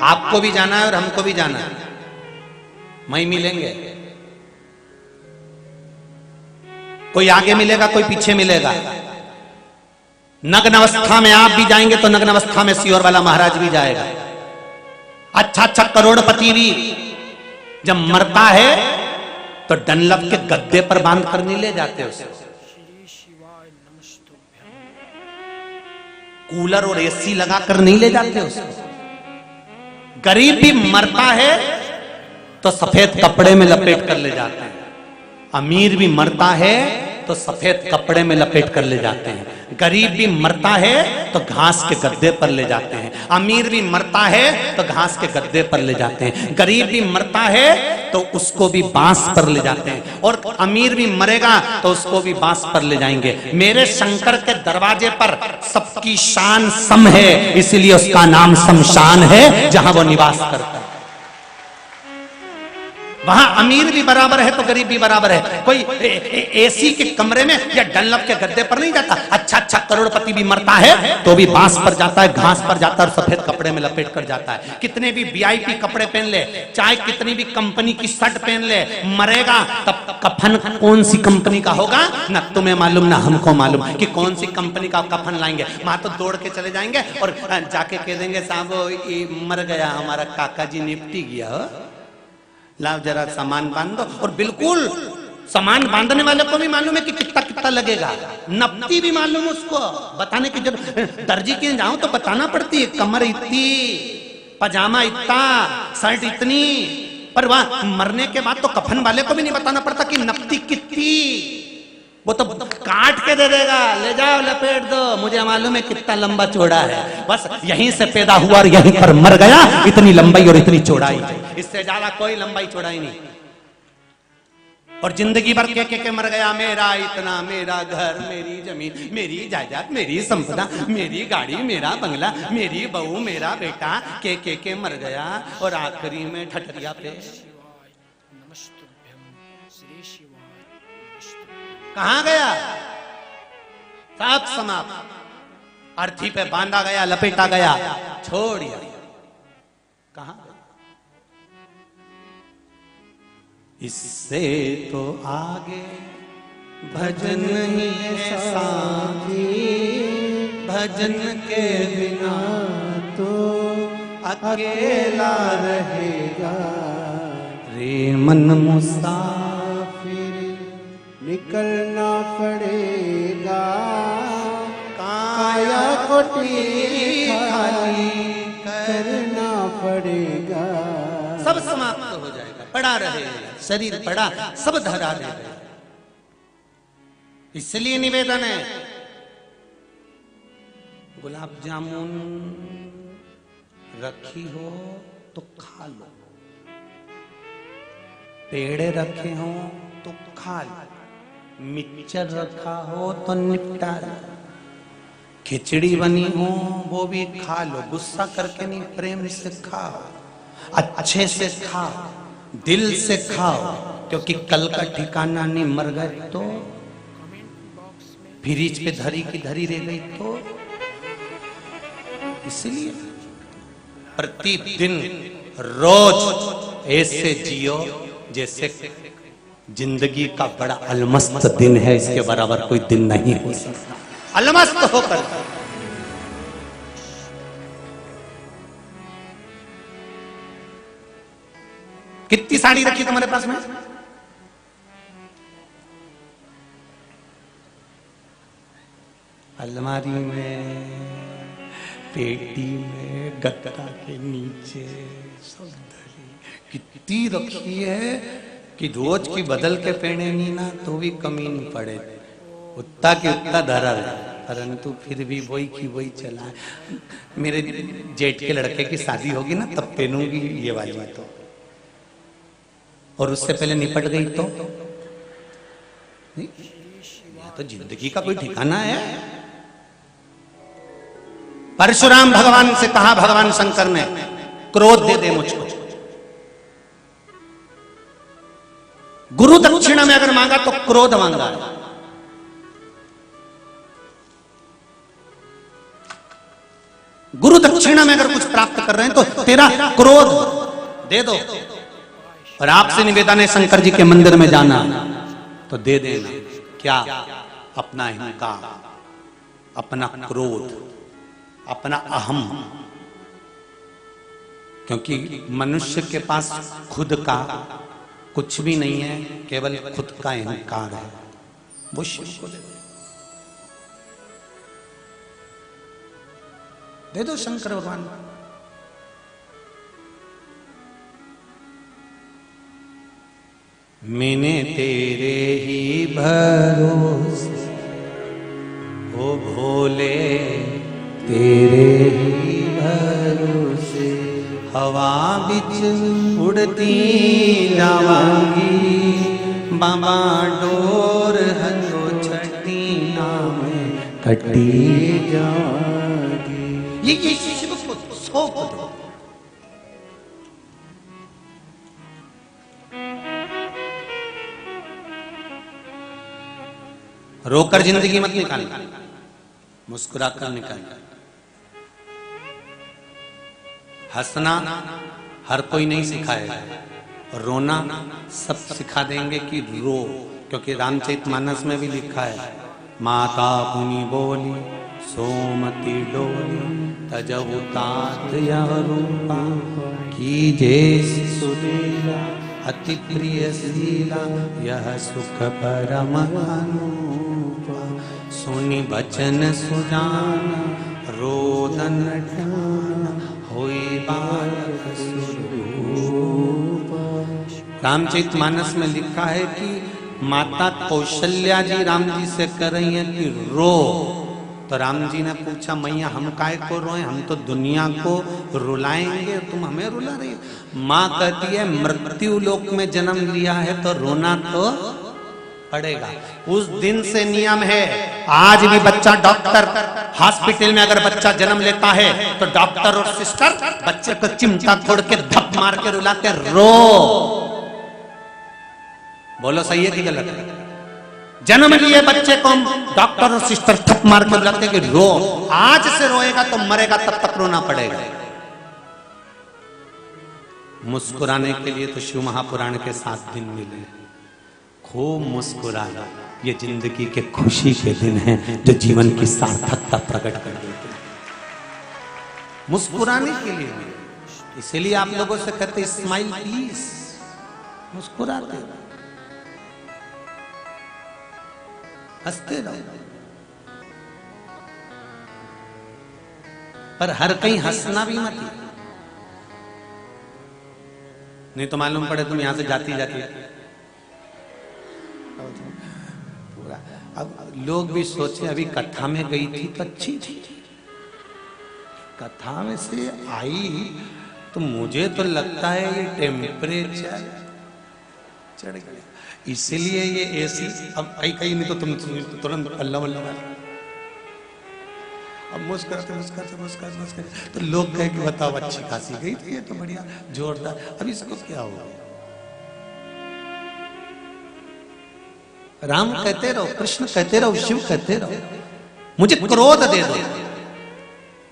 आपको भी जाना है और हमको भी जाना है, वहीं मिलेंगे। कोई आगे मिलेगा, कोई पीछे मिलेगा। नग्न अवस्था में आप भी जाएंगे तो नग्न अवस्था में सियोर वाला महाराज भी जाएगा। अच्छा अच्छा करोड़पति भी जब मरता है तो डनलप के गद्दे पर बांध कर नहीं ले जाते उसे।
श्री शिवाय नमस्तुभ्यं।
कूलर और एसी लगाकर नहीं ले जाते उसे। गरीब भी मरता है तो सफेद कपड़े में लपेट कर ले जाते हैं। अमीर भी मरता है तो सफेद कपड़े में लपेट कर ले जाते हैं। गरीब भी मरता है तो घास के गद्दे पर ले जाते हैं। अमीर भी मरता है तो घास के गद्दे पर ले जाते हैं। गरीब भी मरता है तो उसको भी बांस पर ले जाते हैं। और अमीर भी मरेगा तो उसको भी बांस पर ले जाएंगे। मेरे शंकर के दरवाजे पर सबकी शान सम है, इसलिए उसका नाम शमशान है, जहां वो निवास करता है। वहां अमीर भी बराबर है तो गरीब भी बराबर है। कोई एसी के कमरे में या डनलप के गद्दे पर नहीं जाता। अच्छा अच्छा करोड़पति भी मरता है तो भी बांस पर जाता है, घास पर जाता है और सफेद कपड़े में लपेट कर जाता है। कितने भी वीआईपी कपड़े पहन ले, चाहे कितनी भी कंपनी की शर्ट पहन ले, मरेगा तब कफन कौन सी कंपनी का होगा ना तुम्हें मालूम ना हमको मालूम कि कौन सी कंपनी का कफन लाएंगे। वहां तो दौड़ के चले जाएंगे और जाके कह देंगे साहब मर गया हमारा काका जी, निपटी गया हो, लाओ जरा सामान बांध दो। और बिल्कुल सामान बांधने वाले को भी मालूम है कि कितना कितना लगेगा। नपती भी मालूम उसको, बताने की जब दर्जी के जाऊं तो बताना पड़ती है, कमर इतनी, पजामा इतना, शर्ट इतनी। पर वहां मरने के बाद तो कफन वाले को भी नहीं बताना पड़ता कि नपती कितनी, वो तो काट के दे देगा, ले जाओ लपेट दो, मुझे मालूम है कितना लंबा चौड़ा है, बस यहीं से पैदा हुआ और यहीं पर मर गया, इतनी लंबाई और इतनी चौड़ाई, इससे ज्यादा कोई लंबाई चौड़ाई नहीं। और जिंदगी भर के मर गया, मेरा इतना, मेरा घर, मेरी जमीन, मेरी जायदाद, मेरी संपदा, मेरी गाड़ी, मेरा बंगला, मेरी बहू, मेरा बेटा, के मर गया। और आखिरी में ठठरिया पे
नमस्तुभ्यं श्री शिवाय नमस्तुभ्यं।
कहां गया? सब समाप्त, अर्थी पे बांधा गया, लपेटा गया, छोड़ दिया। कहां? इससे तो आगे भजन ही है साथी, भजन के बिना तो अकेला रहेगा रे मन मुसाफिर,
निकलना पड़ेगा
काया कोटी खाली
करना पड़ेगा।
सब समाप्त हो जाएगा, पड़ा रहे शरीर, पड़ा सब धरा रहेगा। इसलिए निवेदन है, गुलाब जामुन रखी हो तो खा लो, पेड़े रखे हो तो खा लो, मिक्सचर रखा हो तो निपटा लो, खिचड़ी बनी हो वो भी खा लो, गुस्सा करके नहीं, प्रेम से खाओ, अच्छे से खाओ, दिल से खाओ, क्योंकि कल का ठिकाना नहीं, मर गए तो फ्रिज पे धरी की धरी रह गई तो। इसलिए प्रतिदिन रोज ऐसे जियो जैसे जिंदगी का बड़ा अलमस्त दिन है, इसके बराबर कोई दिन नहीं हो सकता। अलमस्त होकर कितनी साड़ी रखी तुम्हारे पास में? अलमारी में, पेटी में, गत्ता के नीचे, सब धरी कितनी रखी है कि रोज की बदल के पहने नहीं ना तो भी कमी नहीं पड़े, उतना के उतना धरा है, परंतु फिर भी वही की वही चला है। मेरे जेठ के लड़के की शादी होगी ना तब पहनूंगी ये वाली, तो और उससे पहले निपट गई तो नहीं? तो जिंदगी का कोई ठिकाना है? परशुराम भगवान से कहा, भगवान शंकर ने, क्रोध दे दे मुझको, गुरु दक्षिणा में अगर मांगा तो क्रोध मांगा, गुरु दक्षिणा में अगर कुछ प्राप्त कर रहे हैं तो तेरा क्रोध दे दो। और आपसे निवेदन है शंकर जी के मंदिर में जाना तो दे देना, क्या? अपना अहंकार, अपना क्रोध, अपना अहम। क्योंकि मनुष्य के पास खुद का कुछ भी नहीं है, केवल खुद का अहंकार है। वो शिव को दे दो शंकर भगवान। मैंने तेरे ही भरोसे ओ भोले, तेरे ही भरोसे हवा बिच उड़ती जावांगी, बाबा डोर हथो छठी नाम कटी जाएगी। ये शिव को सौंप दो। रोकर जिंदगी मत निकालना, मुस्कुराकर निकालना। हंसना हर कोई नहीं सिखाएगा, रोना सब सिखा देंगे कि रो। क्योंकि रामचरितमानस में भी लिखा है, माता पुनि बोली सोमति डोली, तजहु तात यह रूपा, कीजे सुलीला अति प्रिय शीला, यह सुख परम अनुपा, सुनि बचन सुजाना, रोदन ठाना, होई बालक स्वरूप। रामचरितमानस में लिखा है कि माता कौशल्या जी राम जी से कह रही हैं कि रो। तो राम जी ने पूछा, मैया हम काहे को रोए, हम तो दुनिया को रुलाएंगे, तुम हमें रुला रही हो। माँ कहती है मृत्यु लोक में जन्म लिया है तो रोना तो पड़ेगा। उस दिन से नियम है, आज भी बच्चा डॉक्टर हॉस्पिटल में अगर बच्चा जन्म लेता है तो डॉक्टर और सिस्टर बच्चे को चिमटा फोड़ के धप मार के रुलाते, रो। बोलो सही है कि गलत है? जन्म लिए बच्चे को डॉक्टर और सिस्टर थप मार के रुलाते कि रो। आज से रोएगा तो मरेगा, तब तक रोना पड़ेगा। मुस्कुराने के लिए तो शिव महापुराण के 7 दिन मिले। खूब मुस्कुराना, ये जिंदगी के खुशी के दिन हैं जो जीवन की सार्थकता प्रकट कर देते हैं। मुस्कुराने के लिए, इसलिए आप लोगों से कहते स्माइल प्लीज, मुस्कुराते रहो, हंसते रहो। पर हर कहीं हंसना भी मत, नहीं तो मालूम पड़े तुम यहां से जाती जाती पूरा। अब लोग भी सोचे अभी कथा में गई थी तो अच्छी थी, कथा में से आई तो मुझे तो लगता है ये टेम्परेचर चढ़ गया, इसलिए ये एसी। अब कहीं नहीं तो तुम तुरंत अल्लाह वल्लाह, अब मुस्कुराते तो लोग कहे कि बताओ अच्छी खासी गई थी, ये तो बढ़िया जोरदार, अब इसको क्या हुआ? राम कहते रहो, कृष्ण कहते रहो, शिव कहते रहो, मुझे क्रोध दे दो।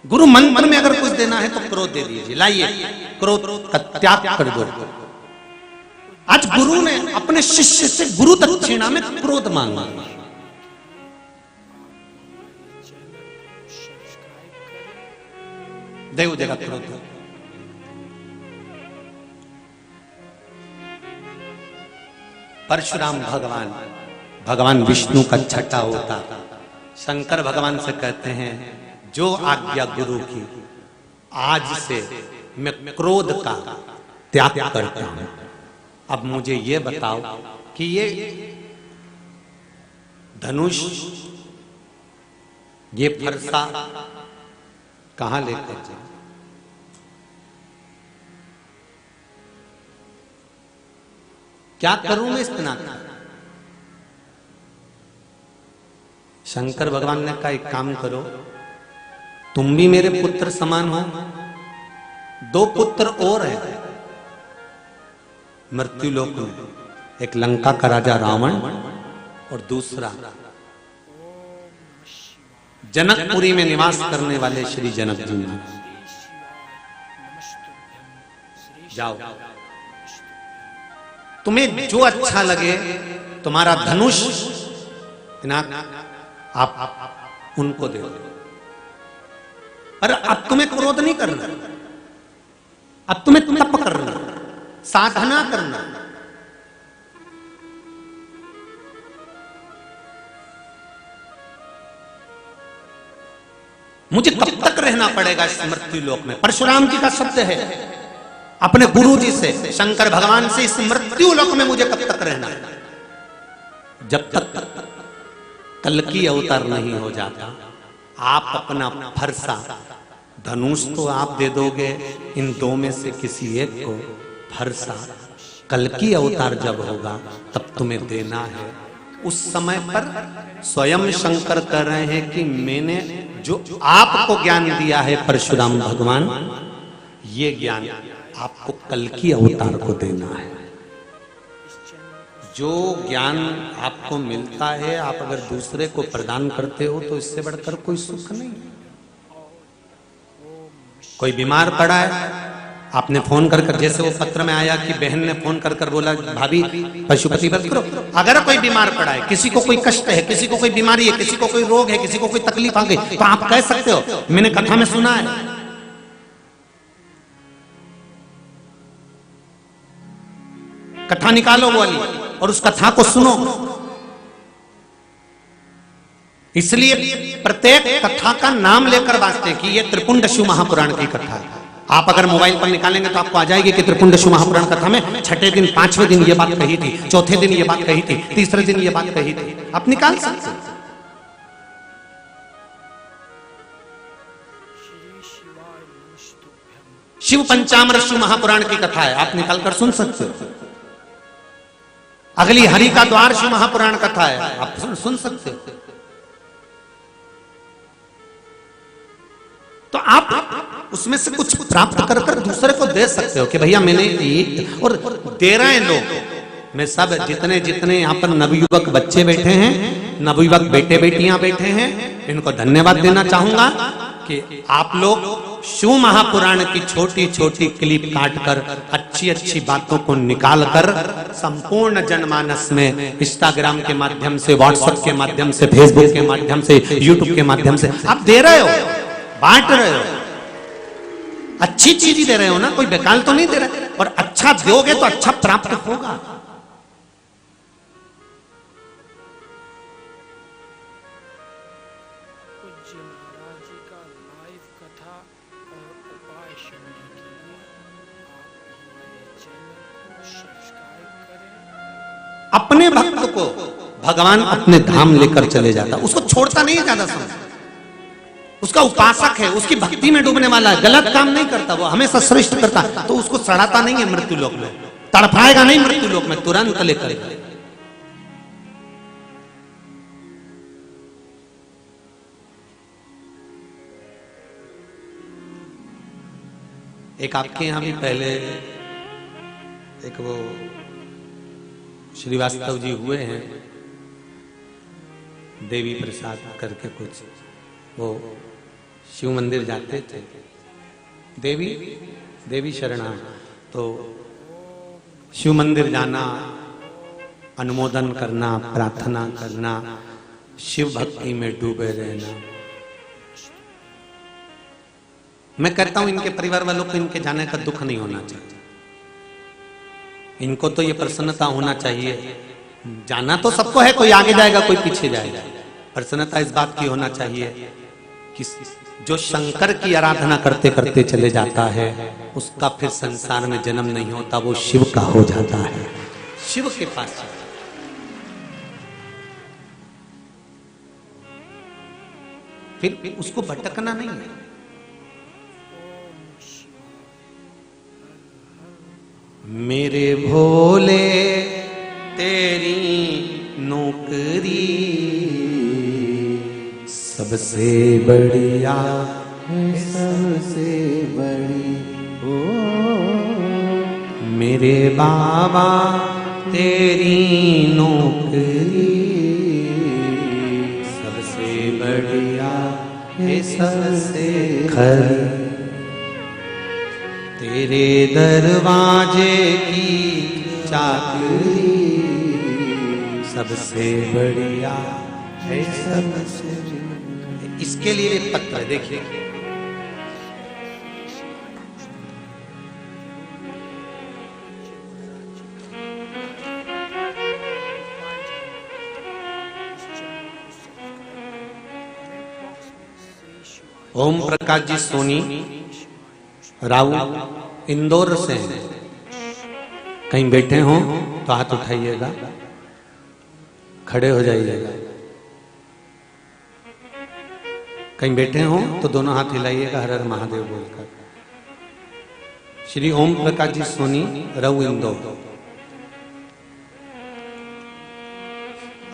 गुरु मन में अगर कुछ देना है तो क्रोध दे दीजिए, लाइए क्रोध का त्याग कर दो। आज गुरु ने अपने शिष्य से गुरु दक्षिणा में क्रोध मांगा। देव देगा क्रोध। परशुराम भगवान विष्णु का छठा होता। शंकर भगवान से कहते हैं, जो आज्ञा गुरु की, आज से मैं क्रोध का त्याग करता हूं। अब मुझे ये बताओ कि ये धनुष, ये फरसा कहां लेकर जाए? क्या करूं मैं इतना? शंकर भगवान ने कहा, एक काम करो, तुम भी मेरे पुत्र समान हो, 2 पुत्र और हैं मृत्यु लोक में, एक लंका का राजा रावण और दूसरा जनकपुरी में निवास करने वाले श्री जनक जी। जाओ, तुम्हें जो अच्छा लगे, तुम्हारा धनुष पिनाक आप उनको दे दो। पर अब तुम्हें क्रोध नहीं करना, अब तुम्हें तप करना, साधना करना। मुझे कब तक रहना पड़ेगा इस मृत्यु लोक में? परशुराम जी का शब्द है अपने गुरु जी से, शंकर भगवान से, इस मृत्यु लोक में मुझे कब तक रहना है? जब तक कल्कि अवतार नहीं हो जाता। आप अपना फरसा, धनुष तो आप दे दोगे, इन दो में से किसी एक को फरसा कल्कि अवतार जब होगा तब तुम्हें देना है। उस समय पर स्वयं शंकर कह रहे हैं कि मैंने जो आपको ज्ञान दिया है परशुराम भगवान, ये ज्ञान आपको कल्कि अवतार को देना है। जो ज्ञान आपको मिलता है, आप अगर दूसरे को प्रदान करते हो तो इससे बढ़कर कोई सुख नहीं। कोई बीमार पड़ा है, आपने फोन कर जैसे वो पत्र में आया कि बहन ने फोन कर बोला भाभी पशुपति व्रत करो। अगर कोई बीमार पड़ा है, किसी को कोई कष्ट है, किसी को कोई बीमारी है, किसी को कोई रोग है, किसी को कोई तकलीफ आ गई, तो आप कह सकते हो, मैंने कथा में सुना है, कथा निकालो वो वाली और उस कथा को सुनो। इसलिए प्रत्येक कथा का नाम लेकर बांटते हैं कि ये त्रिपुंडशु महापुराण की कथा है। आप अगर मोबाइल पर निकालेंगे तो आपको आ जाएगी कि त्रिपुंडशु महापुराण कथा में छठे दिन, पांचवें दिन ये बात कही थी, चौथे दिन ये बात कही थी, तीसरे दिन ये बात कही थी। आप निकाल सकते हैं। शिव पंचामृत महापुराण की कथा है, आप निकालकर सुन सकते हो। अगली हरि का द्वार शिव महापुराण कथा है, आप सुन सकते हो। तो आप उसमें से कुछ प्राप्त कर कर दूसरे को दे सकते हो कि भैया मैंने ये, और दे रहे हैं लोग। मैं सब जितने जितने यहाँ पर नवयुवक बच्चे बैठे हैं, नवयुवक बेटे बेटियां बैठे हैं, इनको धन्यवाद देना चाहूंगा कि आप लोग शिव महापुराण की छोटी छोटी क्लिप काटकर अच्छी अच्छी बातों को निकालकर संपूर्ण जनमानस में इंस्टाग्राम के माध्यम से, व्हाट्सएप के माध्यम से, फेसबुक के माध्यम से, यूट्यूब के माध्यम से आप दे रहे हो, बांट रहे हो। अच्छी चीज ही दे रहे हो ना, कोई बेकार तो नहीं दे रहे। और अच्छा दोगे तो अच्छा प्राप्त होगा।
पूज्य महाराज जी का लाइव कथा और उपाय सुनने के लिए आप हमारे चैनल को सब्सक्राइब करें।
अपने भक्त को भगवान अपने धाम लेकर चले जाता, उसको छोड़ता नहीं है ज्यादा समय। उसका उपासक है, उसकी भक्ति में डूबने वाला है, गलत काम नहीं करता, वो हमेशा श्रेष्ठ करता, तो उसको सड़ाता नहीं है मृत्यु लोक में, तड़पाएगा नहीं मृत्यु लोक में, तुरंत लेकर। एक आपके यहां भी पहले एक वो श्रीवास्तव जी हुए हैं, देवी प्रसाद करके कुछ, वो शिव मंदिर जाते थे, देवी शरणा, तो शिव मंदिर जाना, अनुमोदन करना, प्रार्थना करना, शिव भक्ति में डूबे रहना। मैं कहता हूं इनके परिवार वालों को इनके जाने का दुख नहीं होना चाहिए, इनको तो ये प्रसन्नता होना चाहिए। जाना तो सबको है, कोई आगे जाएगा कोई पीछे जाएगा, प्रसन्नता इस बात की होना चाहिए कि जो शंकर की आराधना करते करते चले जाता है उसका फिर संसार में जन्म नहीं होता, वो शिव का हो जाता है, शिव के पास। फिर उसको भटकना नहीं है। मेरे भोले तेरी नौकरी सबसे बढ़िया
है, सबसे बड़ी ओ
मेरे बाबा तेरी नौकरी सबसे बढ़िया है, सबसे खरी तेरे दरवाजे की चाकरी सबसे बढ़िया है सबसे। इसके लिए एक पत्र है, देखिए। ओम प्रकाश जी सोनी राउ इंदौर से हैं। कहीं बैठे हो तो हाथ उठाइएगा, खड़े हो जाइएगा। कहीं बैठे हो तो दोनों हाथ हिलाइएगा, हर हर महादेव बोलकर। श्री ओम प्रकाश जी सोनी राउ इंदौर।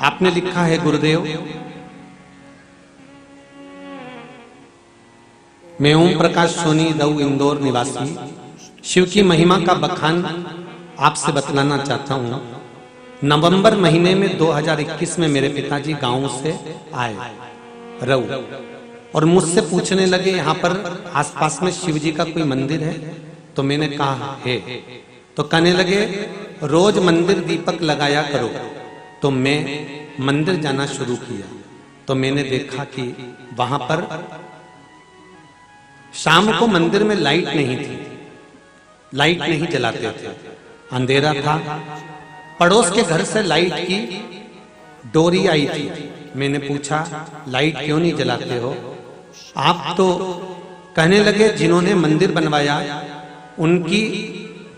आपने लिखा है, गुरुदेव मैं ओम प्रकाश सोनी राउ इंदौर निवासी शिव की महिमा का बखान आपसे बतलाना चाहता हूं। नवंबर महीने में 2021 में मेरे पिताजी गांव से आए राउ और मुझसे पूछने लगे यहाँ पर आसपास में शिव जी का कोई मंदिर है? तो मैंने कहा है। तो कहने लगे रोज मंदिर दीपक लगाया करो। तो मैं मंदिर जाना शुरू किया तो मैंने देखा कि वहां पर शाम को मंदिर में लाइट नहीं थी, लाइट नहीं जलाते थे, अंधेरा था। पड़ोस के घर से लाइट की डोरी आई थी। मैंने पूछा लाइट क्यों नहीं जलाते हो आप? तो कहने लगे जिन्होंने मंदिर बनवाया उनकी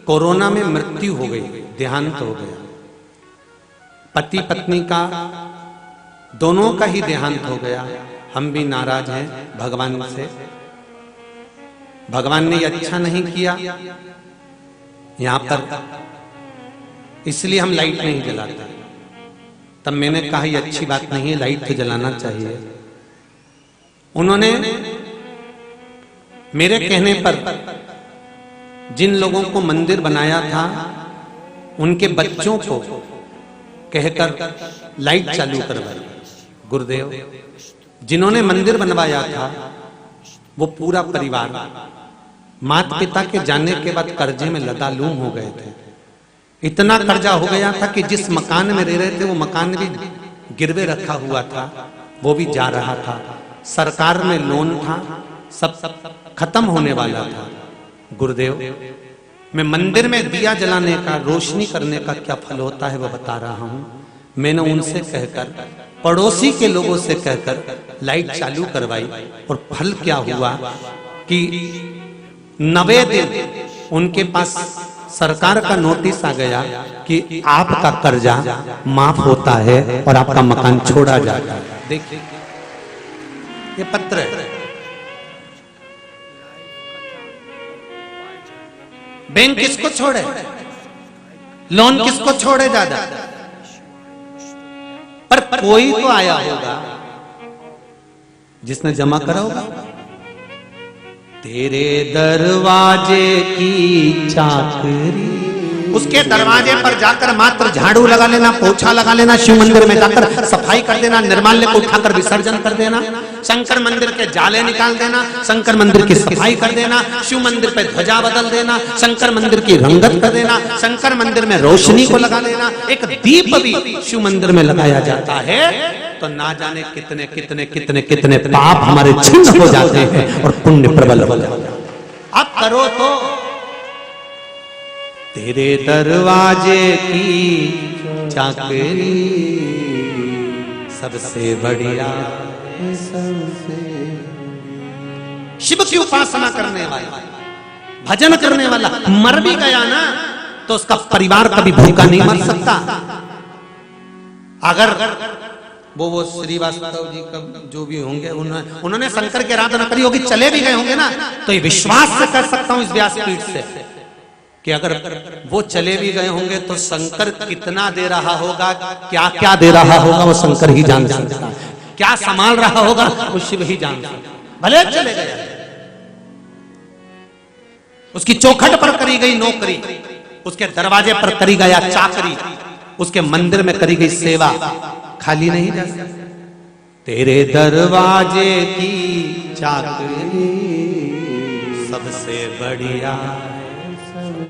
कोरोना में मृत्यु हो गई, देहांत हो गया। पति पत्नी का दोनों का ही देहांत हो गया। हम भी नाराज हैं भगवान से, भगवान ने ये अच्छा नहीं किया यहां पर, इसलिए हम लाइट नहीं जलाते। तब मैंने कहा ये अच्छी बात नहीं है, लाइट तो जलाना चाहिए। उन्होंने मेरे कहने पर जिन लोगों को मंदिर बनाया था उनके बच्चों को कहकर लाइट चालू करवाई। गुरुदेव जिन्होंने मंदिर बनवाया था वो पूरा परिवार माता पिता के जाने के बाद कर्जे में लदालूम हो गए थे। इतना कर्जा हो गया था कि जिस मकान में रह रहे थे वो मकान भी गिरवे रखा हुआ था, वो भी जा रहा था। सरकार में लोन था, सब खत्म होने वाला था। गुरुदेव मैं मंदिर में दिया जलाने का, रोशनी करने का क्या फल होता है वो बता रहा हूं। मैंने उनसे कहकर, पड़ोसी के लोगों से कहकर लाइट चालू करवाई और फल क्या हुआ कि 90 दिन उनके पास सरकार का नोटिस आ गया कि आपका कर्जा माफ होता है और आपका मकान छोड़ा जाता है। देखिए ये पत्र है। बैंक किसको छोड़े, लोन किसको छोड़े ज्यादा, पर कोई तो आया होगा जिसने जमा करा होगा। तेरे दरवाजे की चाकरी, उसके दरवाजे पर जाकर मात्र झाड़ू लगा लेना, पोछा लगा लेना, शिव मंदिर में जाकर सफाई कर देना, निर्माल्य को उठाकर विसर्जन कर देना, शंकर मंदिर के जाले निकाल देना, शंकर मंदिर की सफाई कर देना, शिव मंदिर पे ध्वजा बदल देना, शंकर मंदिर की रंगत कर देना, शंकर मंदिर में रोशनी को लगा लेना। एक दीप भी शिव मंदिर में लगाया जाता है तो ना जाने कितने कितने कितने कितने पाप हमारे छिन्न हो जाते हैं और पुण्य प्रबल हो जाता है। अब करो तो तेरे दरवाजे की चाकरी सबसे बढ़िया, शिव की उपासना करने वाला, भजन करने वाला मर भी गया ना तो उसका परिवार कभी भूखा नहीं मर सकता। अगर वो श्रीवास्तव जी का जो भी होंगे उन्होंने शंकर की आराधना करी होगी, चले भी गए होंगे ना, तो ये विश्वास से कर सकता हूं इस व्यासपीठ से कि अगर वो चले भी गए होंगे तो शंकर कितना दे रहा होगा, क्या क्या दे रहा होगा वो शंकर ही जान सकता है, क्या संभाल रहा होगा वो शिव ही जान सकता है। भले चले गए, उसकी चौखट पर करी गई नौकरी, उसके दरवाजे पर करी गया चाकरी, उसके मंदिर में करी गई सेवा खाली नहीं जा सकती। तेरे दरवाजे की चाकरी सबसे बढ़िया